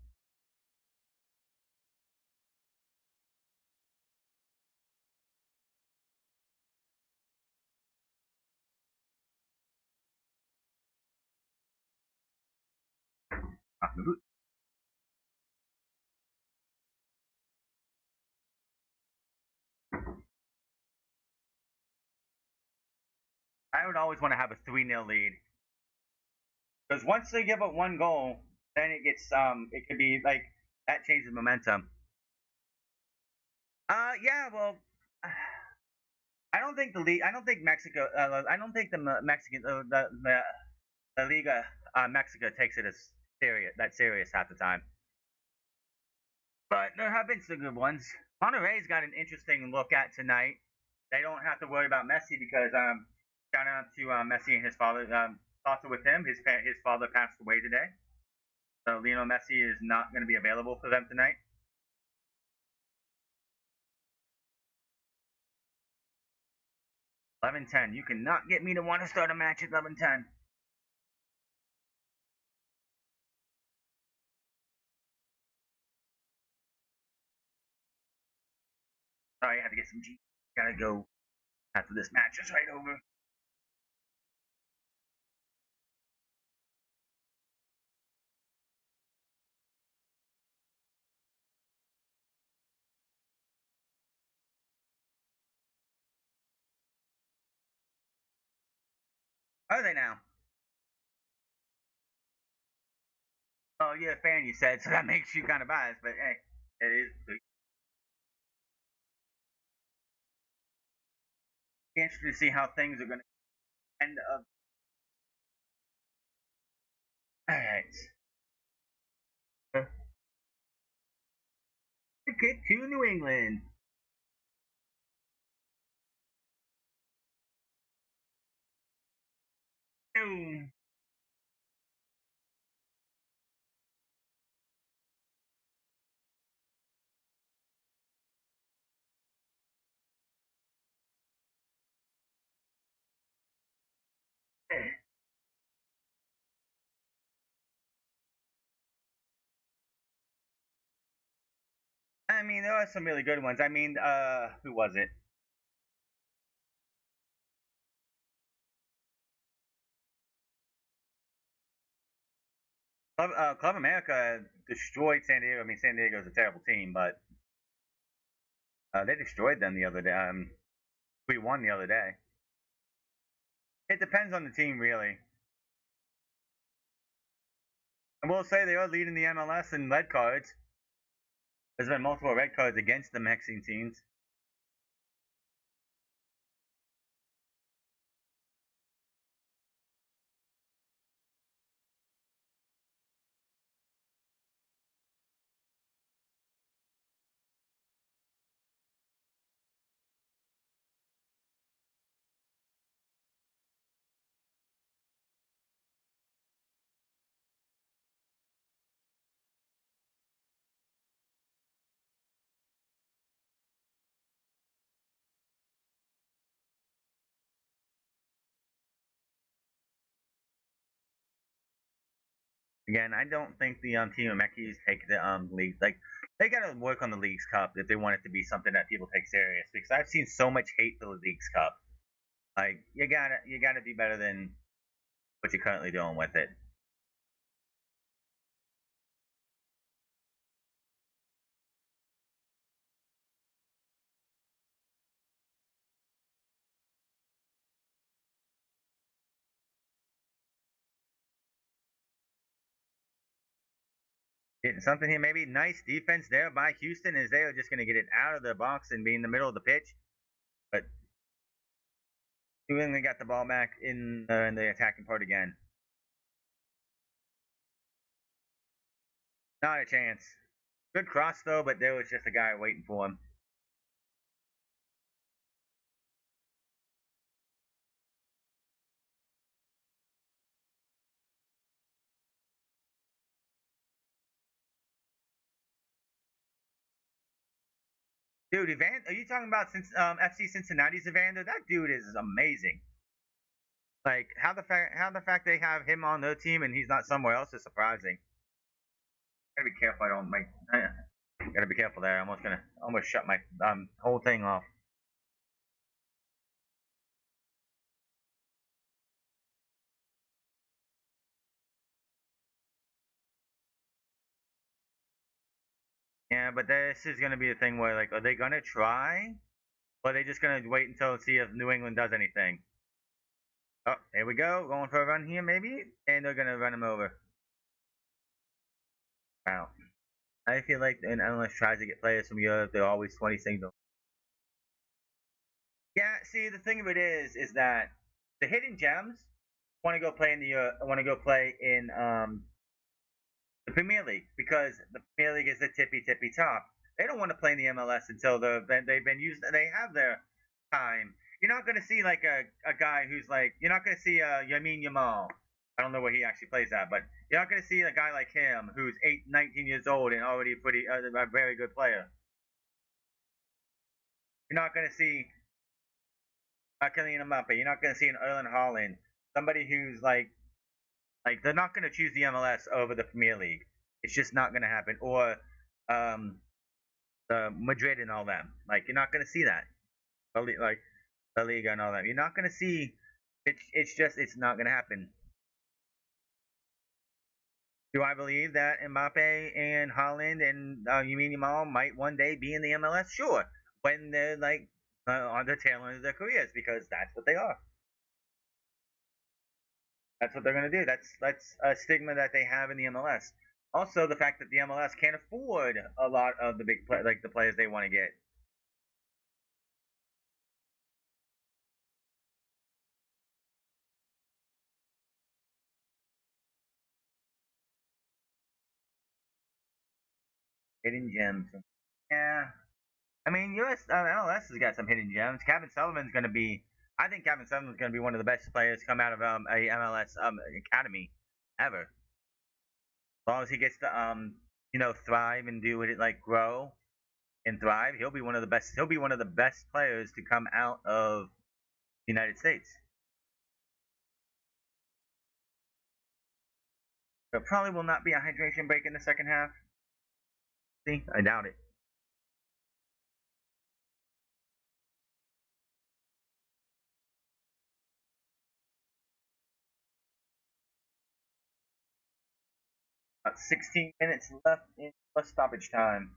I would always want to have a 3-0 lead because once they give up one goal, then it could be like that changes momentum. Yeah, well, I don't think the league. I don't think Mexico. I don't think the Mexican the Liga Mexico takes it as serious half the time. But there have been some good ones. Monterrey's got an interesting look at tonight. They don't have to worry about Messi because shout out to Messi and his father. Thoughts with him. His father passed away today, so Lionel Messi is not going to be available for them tonight. 11:10. You cannot get me to want to start a match at 11:10. Sorry, I had to get some G. Gotta go after this match is right over. Are they now? Oh, you're a fan, you said, so that makes you kind of biased, but hey, it is. Interesting to see how things are going to end up. All right. Ticket to New England. Boom. I mean, there are some really good ones. I mean, who was it? Club America destroyed San Diego. I mean, San Diego's a terrible team, but they destroyed them the other day. We won the other day. It depends on the team, really. And we'll say they are leading the MLS in red cards. There's been multiple red cards against the Mexican teams. Again, I don't think the team of Mekis take the league. Like they gotta work on the League's Cup if they want it to be something that people take serious. Because I've seen so much hate for the League's Cup. Like you gotta be better than what you're currently doing with it. Getting something here, maybe nice defense there by Houston, as they are just going to get it out of the box and be in the middle of the pitch. But New England got the ball back in the attacking part again. Not a chance. Good cross though, but there was just a guy waiting for him. Dude, Evander, are you talking about since FC Cincinnati's Evander? That dude is amazing. Like how the fact they have him on their team and he's not somewhere else is surprising. Gotta be careful. I don't make. Gotta be careful there. I'm almost shut my whole thing off. Yeah, but this is gonna be a thing where like, are they gonna try, or are they just gonna wait until see if New England does anything? Oh, here we go, going for a run here maybe, and they're gonna run him over. Wow. I feel like an MLS tries to get players from Europe, they're always 20 signal. Yeah, see, the thing of it is that the hidden gems want to go play in the Premier League because the Premier League is the tippy top. They don't want to play in the MLS until they've been used. They have their time. You're not going to see like a guy who's like you're not going to see Yamin Yamal. I don't know where he actually plays at, but you're not going to see a guy like him who's 19 years old and already a very good player. You're not going to see Kylian Mbappe. You're not going to see an Erling Haaland. Somebody who's like they're not going to choose the MLS over the Premier League. It's just not going to happen. Or um, the Madrid and all them. Like you're not going to see that. Like La Liga and all that. You're not going to see. It's not going to happen. Do I believe that Mbappe and Holland and Yamin Yamal might one day be in the MLS? Sure, when they're like on the tail end of their careers, because that's what they are. That's what they're going to do. That's a stigma that they have in the MLS. Also, the fact that the MLS can't afford a lot of the like the players they want to get. Hidden gems. Yeah, I mean, MLS has got some hidden gems. Kevin Sullivan's going to be. I think Kevin Sullivan's going to be one of the best players come out of a MLS academy ever. As long as he gets to thrive and do it like grow and thrive, he'll be one of the best. He'll be one of the best players to come out of the United States. There probably will not be a hydration break in the second half. See, I doubt it. 16 minutes left in plus stoppage time.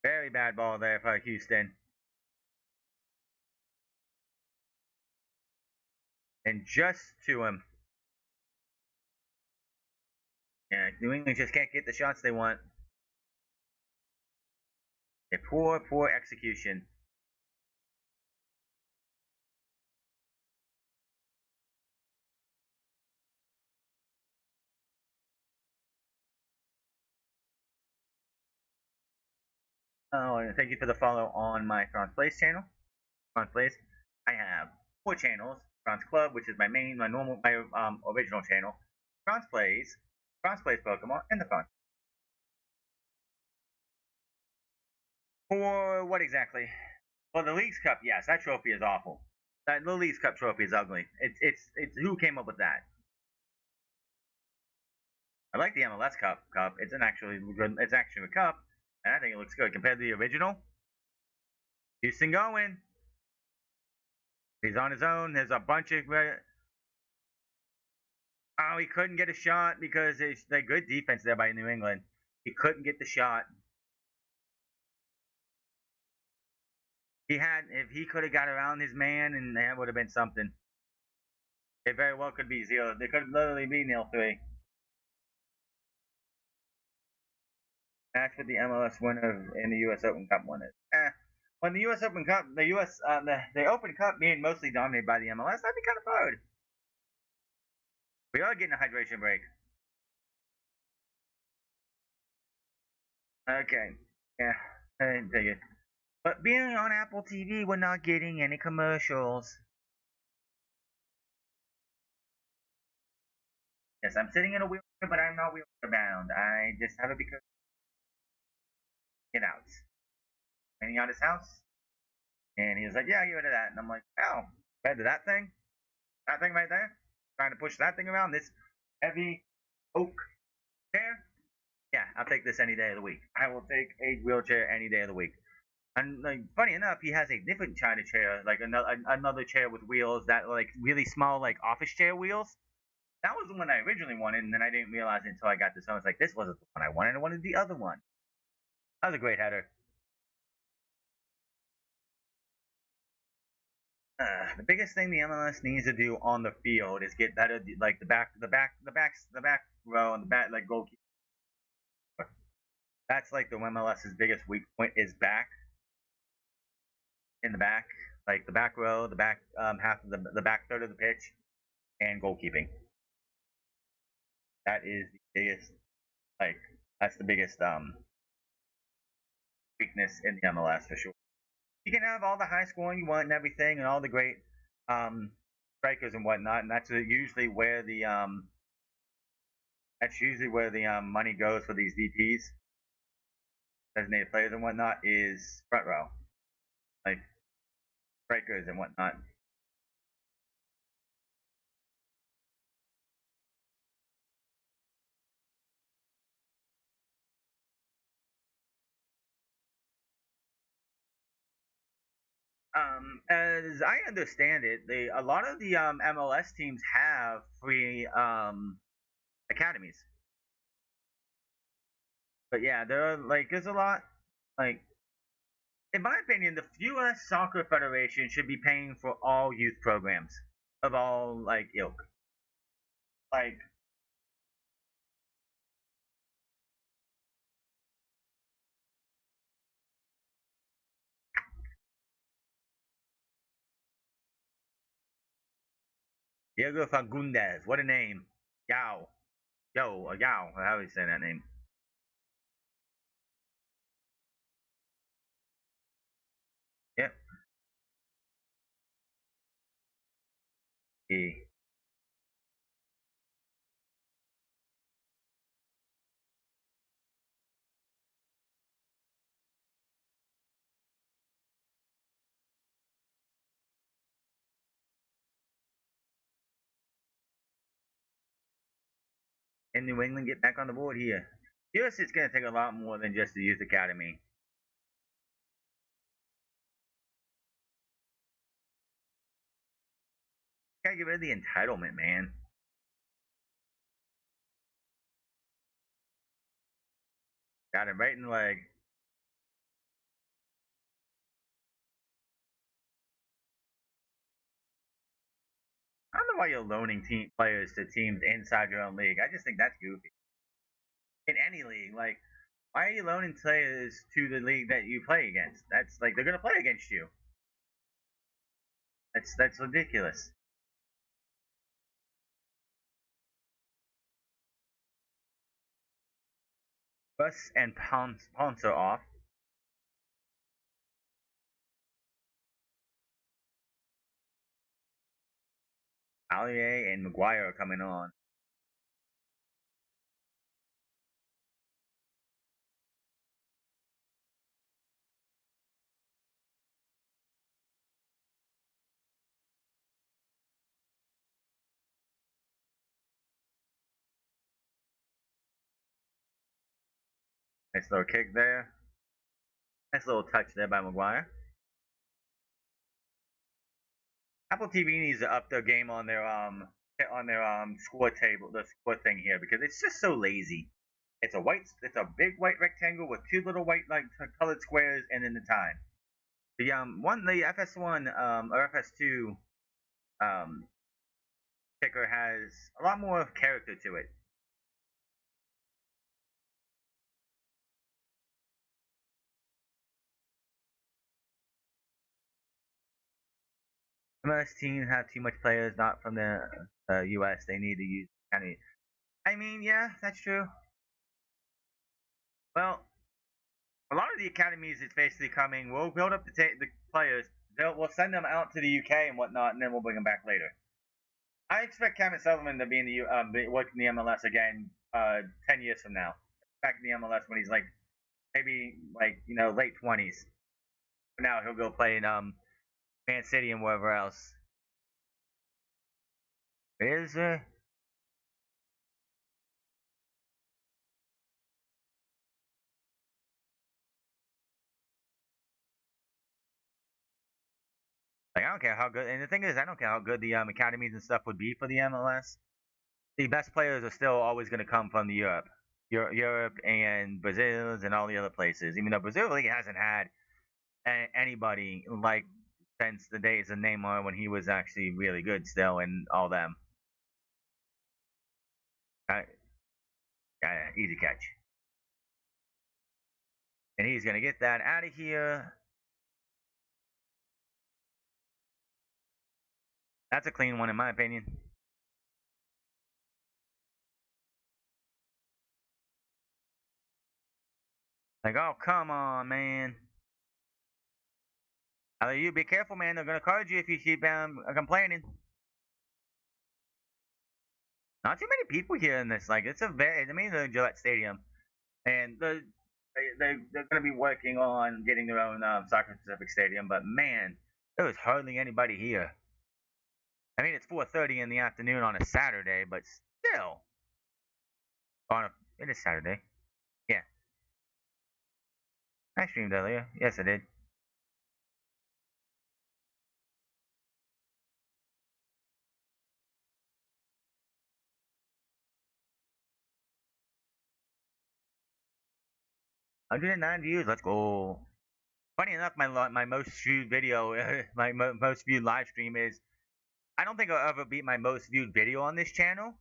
Very bad ball there for Houston. And just to him. Yeah, New England just can't get the shots they want. A poor execution. Oh, and thank you for the follow on my France Place channel. France Place. I have 4 channels. France Club, which is my original channel. France Plays Pokemon, and the France. For what exactly? Well, the Leagues Cup, yes, that trophy is awful. The Leagues Cup trophy is ugly. It's who came up with that? I like the MLS Cup. It's an actually good. It's actually a cup, and I think it looks good compared to the original. Houston going. He's on his own. There's a bunch of. Oh, he couldn't get a shot because it's the good defense there by New England. He couldn't get the shot. He had, if he could have got around his man, and that would have been something. It very well could be 0. They could literally be 0-3. That's what the MLS winner in the U.S. Open Cup one is. When the U.S. Open Cup, the Open Cup being mostly dominated by the MLS, that'd be kind of hard. We are getting a hydration break. Okay. Yeah, I didn't take it. But being on Apple TV, we're not getting any commercials. Yes, I'm sitting in a wheelchair, but I'm not wheelchair bound. I just have it because get out. Cleaning out his house, and he was like, "Yeah, get rid of that." And I'm like, "Oh, rid of that thing right there, trying to push that thing around this heavy oak chair. Yeah, I'll take this any day of the week. I will take a wheelchair any day of the week." And like, funny enough, he has a different China chair, like another chair with wheels that like really small, like office chair wheels. That was the one I originally wanted, and then I didn't realize it until I got this one. I was like, this wasn't the one I wanted. I wanted the other one. That was a great header. The biggest thing the MLS needs to do on the field is get better, like the back row and the back like goalkeeper. That's like the MLS's biggest weak point is back in the back, like the back row, the back half of the back third of the pitch, and goalkeeping. That is the biggest, like that's the biggest weakness in the MLS for sure. You can have all the high scoring you want and everything, and all the great strikers and whatnot, and that's usually where the money goes for these DPs, designated players and whatnot, is front row, like strikers and whatnot. As I understand it, a lot of the MLS teams have free academies, but yeah, there's a lot like in my opinion, the U.S. Soccer Federation should be paying for all youth programs of all like ilk. Like Diego Fagundes, what a name! Yao, Yao. How do you say that name? Yep. He in New England get back on the board here. U.S. It's going to take a lot more than just the youth academy. Gotta get rid of the entitlement, man. Got him right in the leg. I don't know why you're loaning team players to teams inside your own league. I just think that's goofy. In any league, like, why are you loaning players to the league that you play against? That's like they're gonna play against you. That's ridiculous. Bus and Ponce are off. Allier and Maguire are coming on. Nice little kick there. Nice little touch there by Maguire. Apple TV needs to up their game on their score table, the score thing here, because it's just so lazy. It's a big white rectangle with two little white like colored squares, and then the time. The FS1 or FS2 um ticker has a lot more character to it. Most teams have too much players not from the US. They need to use kind of. I mean, yeah, that's true. Well, a lot of the academies is basically coming. We'll build up the players. We'll send them out to the UK and whatnot, and then we'll bring them back later. I expect Kevin Sullivan to be in the working the MLS again 10 years from now. Back in the MLS when he's like maybe like late 20s. For now he'll go play in Man City and wherever else. Is like I don't care how good, and the thing is, I don't care how good the academies and stuff would be for the MLS. The best players are still always going to come from the Europe and Brazil and all the other places. Even though Brazil really hasn't had anybody like since the days of Neymar when he was actually really good still and all them. Uh, easy catch, and he's going to get that out of here. That's a clean one in my opinion. Like, oh come on, man. You be careful, man. They're gonna card you if you keep complaining. Not too many people here in this. Like, it's a very. I mean, the Gillette Stadium, and they're gonna be working on getting their own soccer specific stadium. But man, there was hardly anybody here. I mean, it's 4:30 in the afternoon on a Saturday, but still, it is Saturday. Yeah, I streamed earlier. Yes, I did. I 109 views. Let's go. Funny enough, my most viewed video, most viewed live stream is. I don't think I'll ever beat my most viewed video on this channel,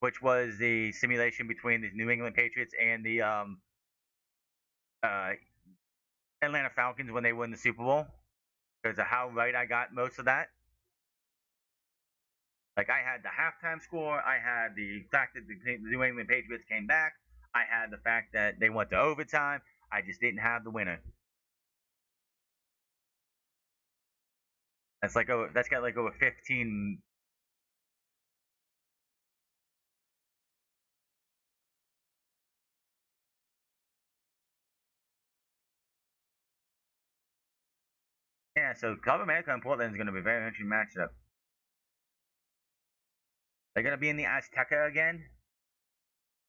which was the simulation between the New England Patriots and the uh, Atlanta Falcons when they won the Super Bowl. Because of how right I got most of that. Like I had the halftime score, I had the fact that the New England Patriots came back, I had the fact that they went to overtime. I just didn't have the winner. That's got like over 15. Yeah, so Club America and Portland is going to be a very interesting matchup. They're going to be in the Azteca again.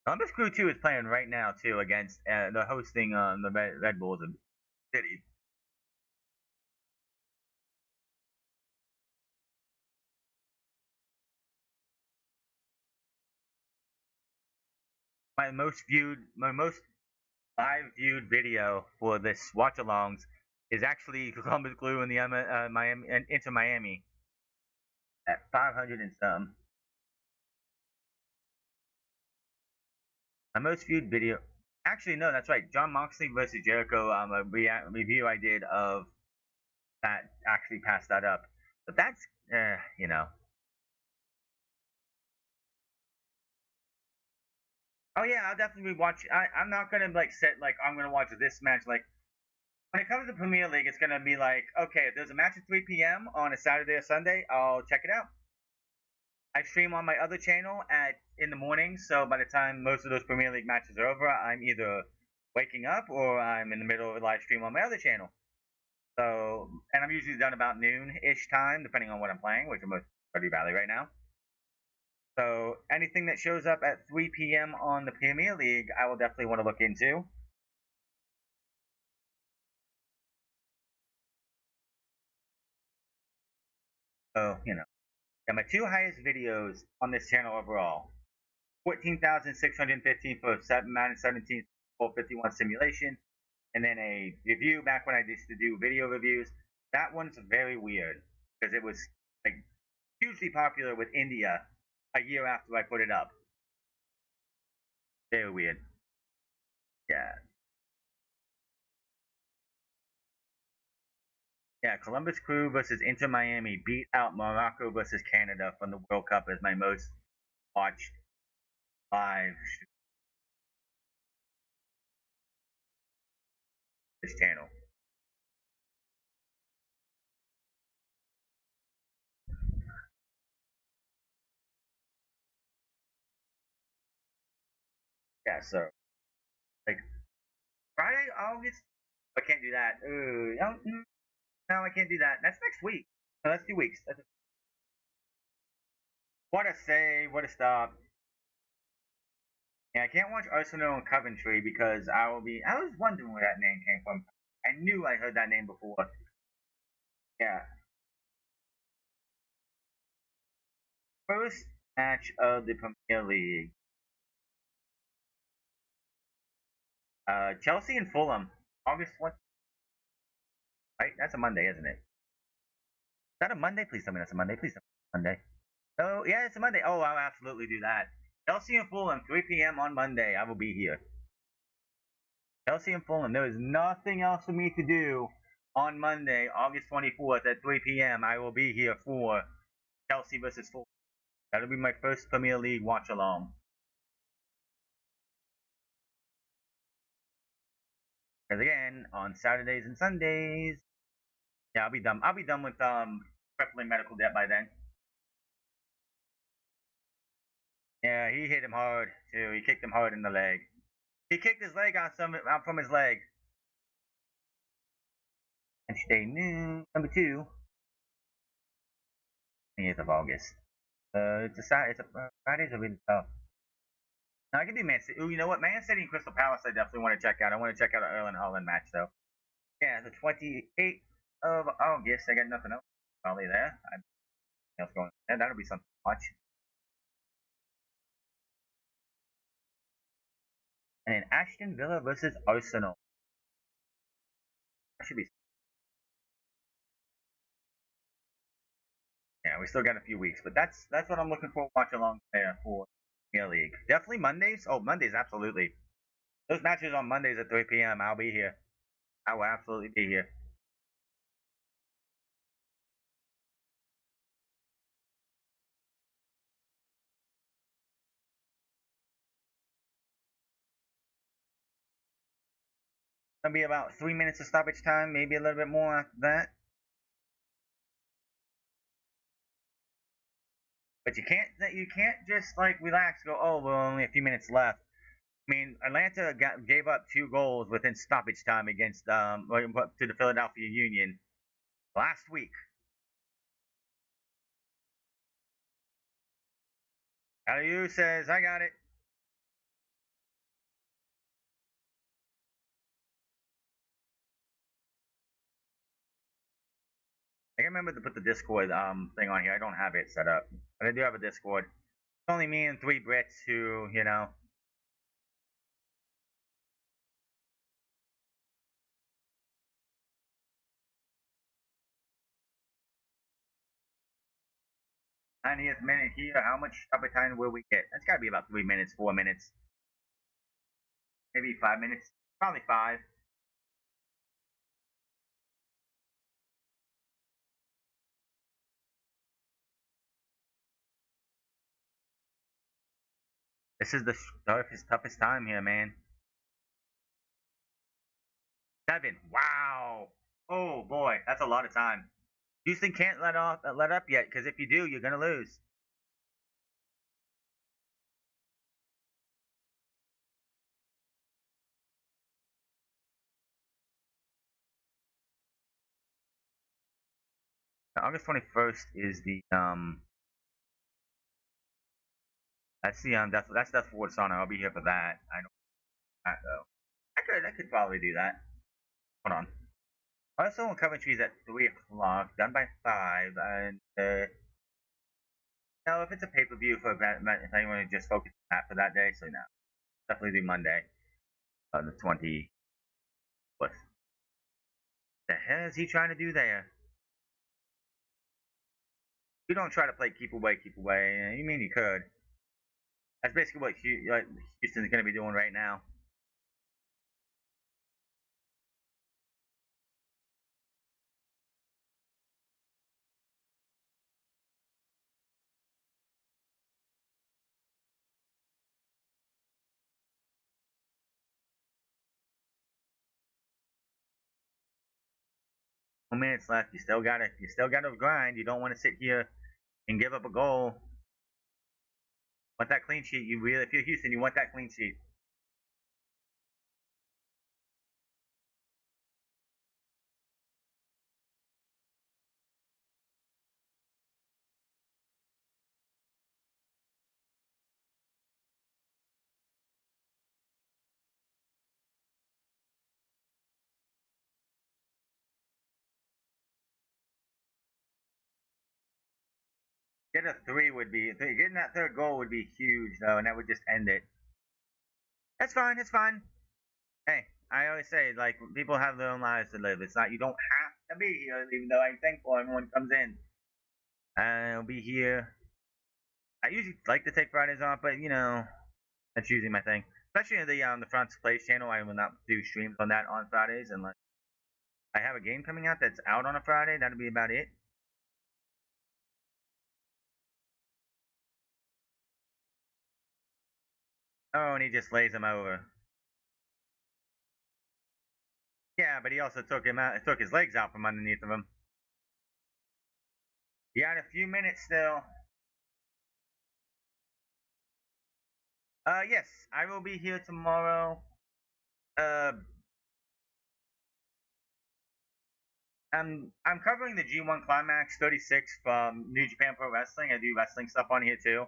Columbus Crew 2 is playing right now too against they're hosting the Red Bulls of City. My most live viewed video for this watch alongs is actually Columbus Crew in the Miami and Inter Miami at 500 and some. My most viewed video. Actually, no, that's right. John Moxley versus Jericho. A review I did of that actually passed that up. But that's, you know. Oh yeah, I'll definitely watch. I'm not gonna like set like I'm gonna watch this match. Like when it comes to Premier League, it's gonna be like okay, if there's a match at 3 p.m. on a Saturday or Sunday, I'll check it out. I stream on my other channel at in the morning, so by the time most of those Premier League matches are over, I'm either waking up or I'm in the middle of a live stream on my other channel. So, and I'm usually done about noon-ish time, depending on what I'm playing, which I'm at Stardew Valley right now. So anything that shows up at 3 p.m. on the Premier League, I will definitely want to look into. So, yeah, my two highest videos on this channel overall: 14,615 for 7-17 451 simulation, and then a review back when I used to do video reviews. That one's very weird because it was like hugely popular with India a year after I put it up. Very weird. Yeah. Yeah, Columbus Crew versus Inter Miami beat out Morocco versus Canada from the World Cup as my most watched live this channel. Yeah, so like Friday, August. I can't do that. No, I can't do that. That's next week. No, that's 2 weeks. What a save! What a stop! Yeah, I can't watch Arsenal and Coventry because I will be. I was wondering where that name came from. I knew I heard that name before. Yeah, first match of the Premier League. Chelsea and Fulham, August 20th. Right, that's a Monday, isn't it? Is that a Monday? Please tell me that's a Monday. Please tell me it's a Monday. Oh yeah, it's a Monday. Oh, I'll absolutely do that. Chelsea and Fulham, 3 p.m. on Monday. I will be here. Chelsea and Fulham. There is nothing else for me to do on Monday, August 24th at 3 p.m. I will be here for Chelsea versus Fulham. That'll be my first Premier League watch along. Because again, on Saturdays and Sundays, yeah, I'll be done. I'll be done with crippling medical debt by then. Yeah, he hit him hard too. He kicked him hard in the leg. He kicked his leg out from his leg. And today, number two, 28th of August. Fridays are really tough. Now I can do Man City. Ooh, you know what? Man City and Crystal Palace, I definitely want to check out. I want to check out an Erling Haaland match though. Yeah, the 28th of August. I got nothing else probably there. I else going. Yeah, that'll be something to watch. And then Aston Villa versus Arsenal. That should be. Yeah, we still got a few weeks, but that's what I'm looking for to watch along there for Premier League. Definitely Mondays. Oh, Mondays, absolutely. Those matches on Mondays at 3 p.m. I'll be here. I will absolutely be here. It'll be about 3 minutes of stoppage time, maybe a little bit more after that. But you can't just like relax. Go, oh, well, only a few minutes left. I mean, Atlanta gave up 2 goals within stoppage time against to the Philadelphia Union last week. Aliu says, "I got it." I remember to put the Discord thing on here. I don't have it set up, but I do have a Discord. It's only me and 3 Brits who, '90th minute here. How much stoppage time will we get? That's got to be about 3 minutes, 4 minutes, maybe 5 minutes. Probably five. This is the toughest time here, man. 7. Wow. Oh boy, that's a lot of time. Houston can't let up yet, because if you do, you're gonna lose. August 21st is the that's Ford Sauna. I'll be here for that. I know that though. I could probably do that. Hold on. Also, Coventry's at 3 o'clock, done by 5, and no, if it's a pay-per-view for if anyone to just focus on that for that day, so no, definitely do Monday, on the 20th. What the hell is he trying to do there? You don't try to play keep away, keep away. You mean you could? That's basically what Houston's going to be doing right now. Minutes left. You still gotta grind. You don't want to sit here and give up a goal. Want that clean sheet? You really, if you're Houston, you want that clean sheet. Get a three would be getting that third goal would be huge though, and that would just end it. That's fine. It's fine. Hey, I always say like people have their own lives to live. It's not you don't have to be here, even though I'm thankful everyone comes in. I'll be here. I usually like to take Fridays off, but you know that's usually my thing. Especially the France Plays channel, I will not do streams on that on Fridays unless I have a game coming out that's out on a Friday. That'll be about it. Oh, and he just lays him over. Yeah, but he also took his legs out from underneath of him. You got a few minutes still. Yes, I will be here tomorrow. Uh, I'm covering the G1 Climax 36 from New Japan Pro Wrestling. I do wrestling stuff on here too,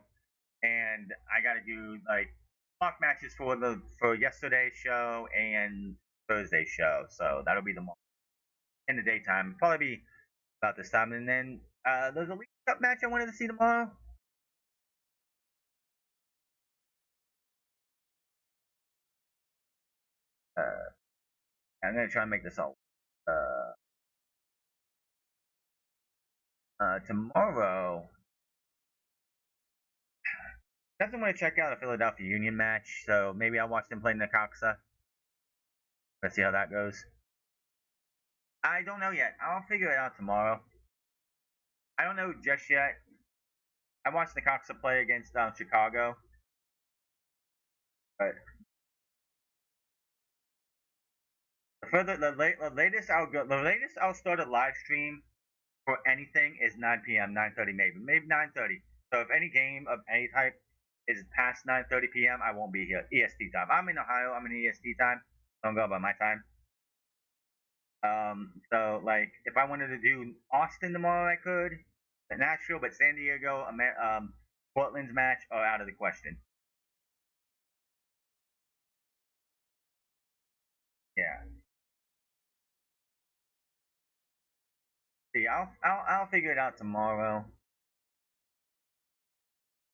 and I got to do like block matches for yesterday's show and Thursday's show. So that'll be in the daytime. Probably be about this time, and then there's a League Cup match I wanted to see tomorrow. Uh, I'm gonna try and make this all. Tomorrow, definitely want to check out a Philadelphia Union match. So maybe I'll watch them play Necaxa. Let's see how that goes. I don't know yet. I'll figure it out tomorrow. I don't know just yet. I watched Necaxa play against Chicago, but the latest I'll start a live stream for anything is 9 p.m., 9:30 maybe 9:30. So if any game of any type is past 9:30 p.m., I won't be here. EST time. I'm in Ohio. I'm in EST time. Don't go by my time. So like if I wanted to do Austin tomorrow, I could. Nashville, but San Diego, Portland's match are out of the question. Yeah. See, I'll figure it out tomorrow.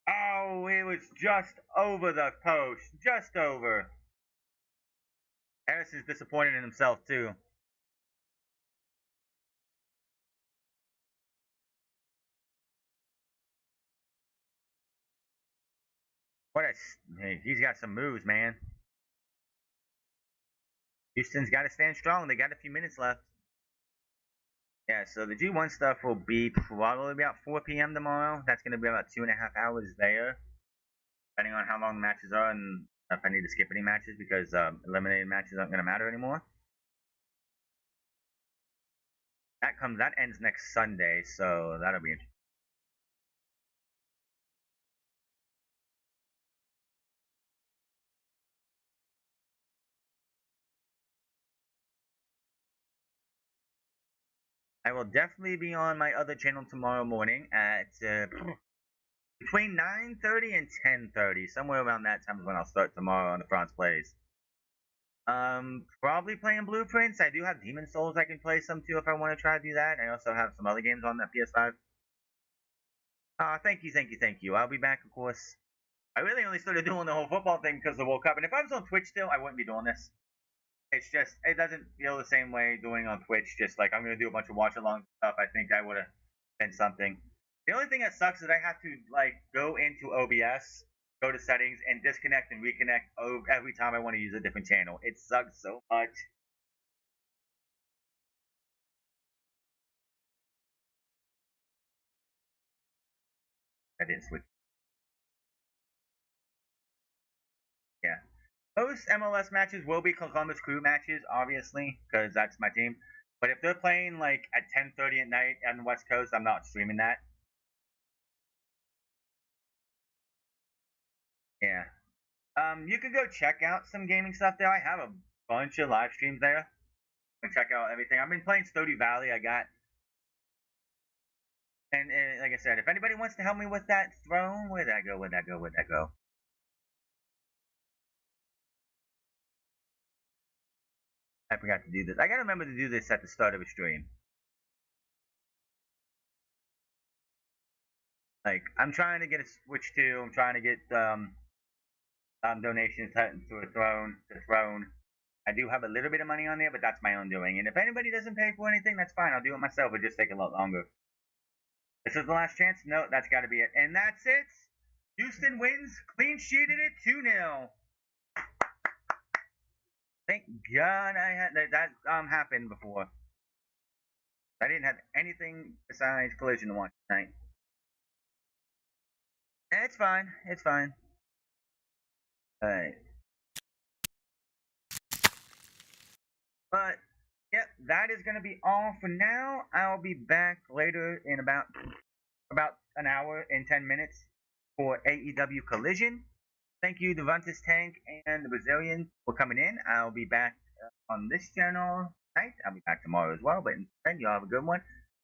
Oh, it was just over the post, just over. Harris is disappointed in himself too. Hey, he's got some moves, man. Houston's got to stand strong. They got a few minutes left. Yeah, so the G1 stuff will be probably about 4 p.m. tomorrow. That's going to be about 2.5 hours there, depending on how long the matches are and if I need to skip any matches because eliminated matches aren't going to matter anymore. That ends next Sunday, so that'll be interesting. I will definitely be on my other channel tomorrow morning at between 9:30 and 10:30, somewhere around that time is when I'll start tomorrow on the France Plays. Probably playing Blueprints. I do have Demon Souls I can play some too if I want to try to do that. I also have some other games on that PS5. Thank you, thank you, thank you. I'll be back, of course. I really only started doing the whole football thing because of the World Cup. And if I was on Twitch still, I wouldn't be doing this. It's just, it doesn't feel the same way doing on Twitch. Just like I'm going to do a bunch of watch along stuff. I think I would have been something. The only thing that sucks is I have to like go into OBS, go to settings, and disconnect and reconnect every time I want to use a different channel. It sucks so much. I didn't switch. Yeah. Most MLS matches will be Columbus Crew matches, obviously, because that's my team. But if they're playing like at 10:30 at night on the West Coast, I'm not streaming that. Yeah. You can go check out some gaming stuff there. I have a bunch of live streams there. You can check out everything. I've been playing Stardew Valley. I got, and like I said, if anybody wants to help me with that throne, where'd that go? Where'd that go? Where'd that go? I forgot to do this. I gotta remember to do this at the start of a stream. Like I'm trying to get a Switch 2. I'm trying to get donations to a throne. The throne. I do have a little bit of money on there, but that's my own doing. And if anybody doesn't pay for anything, that's fine. I'll do it myself. It'll just take a lot longer. This is the last chance? No, that's got to be it. And that's it. Houston wins. Clean sheeted it 2-0. Thank God I had that happened before. I didn't have anything besides collision to watch tonight. It's fine. It's fine. Alright. But yep, that is gonna be all for now. I'll be back later in about an hour and 10 minutes for AEW Collision. Thank you, Devontis Tank and the Brazilian, for coming in. I'll be back on this channel tonight. I'll be back tomorrow as well. But then y'all have a good one.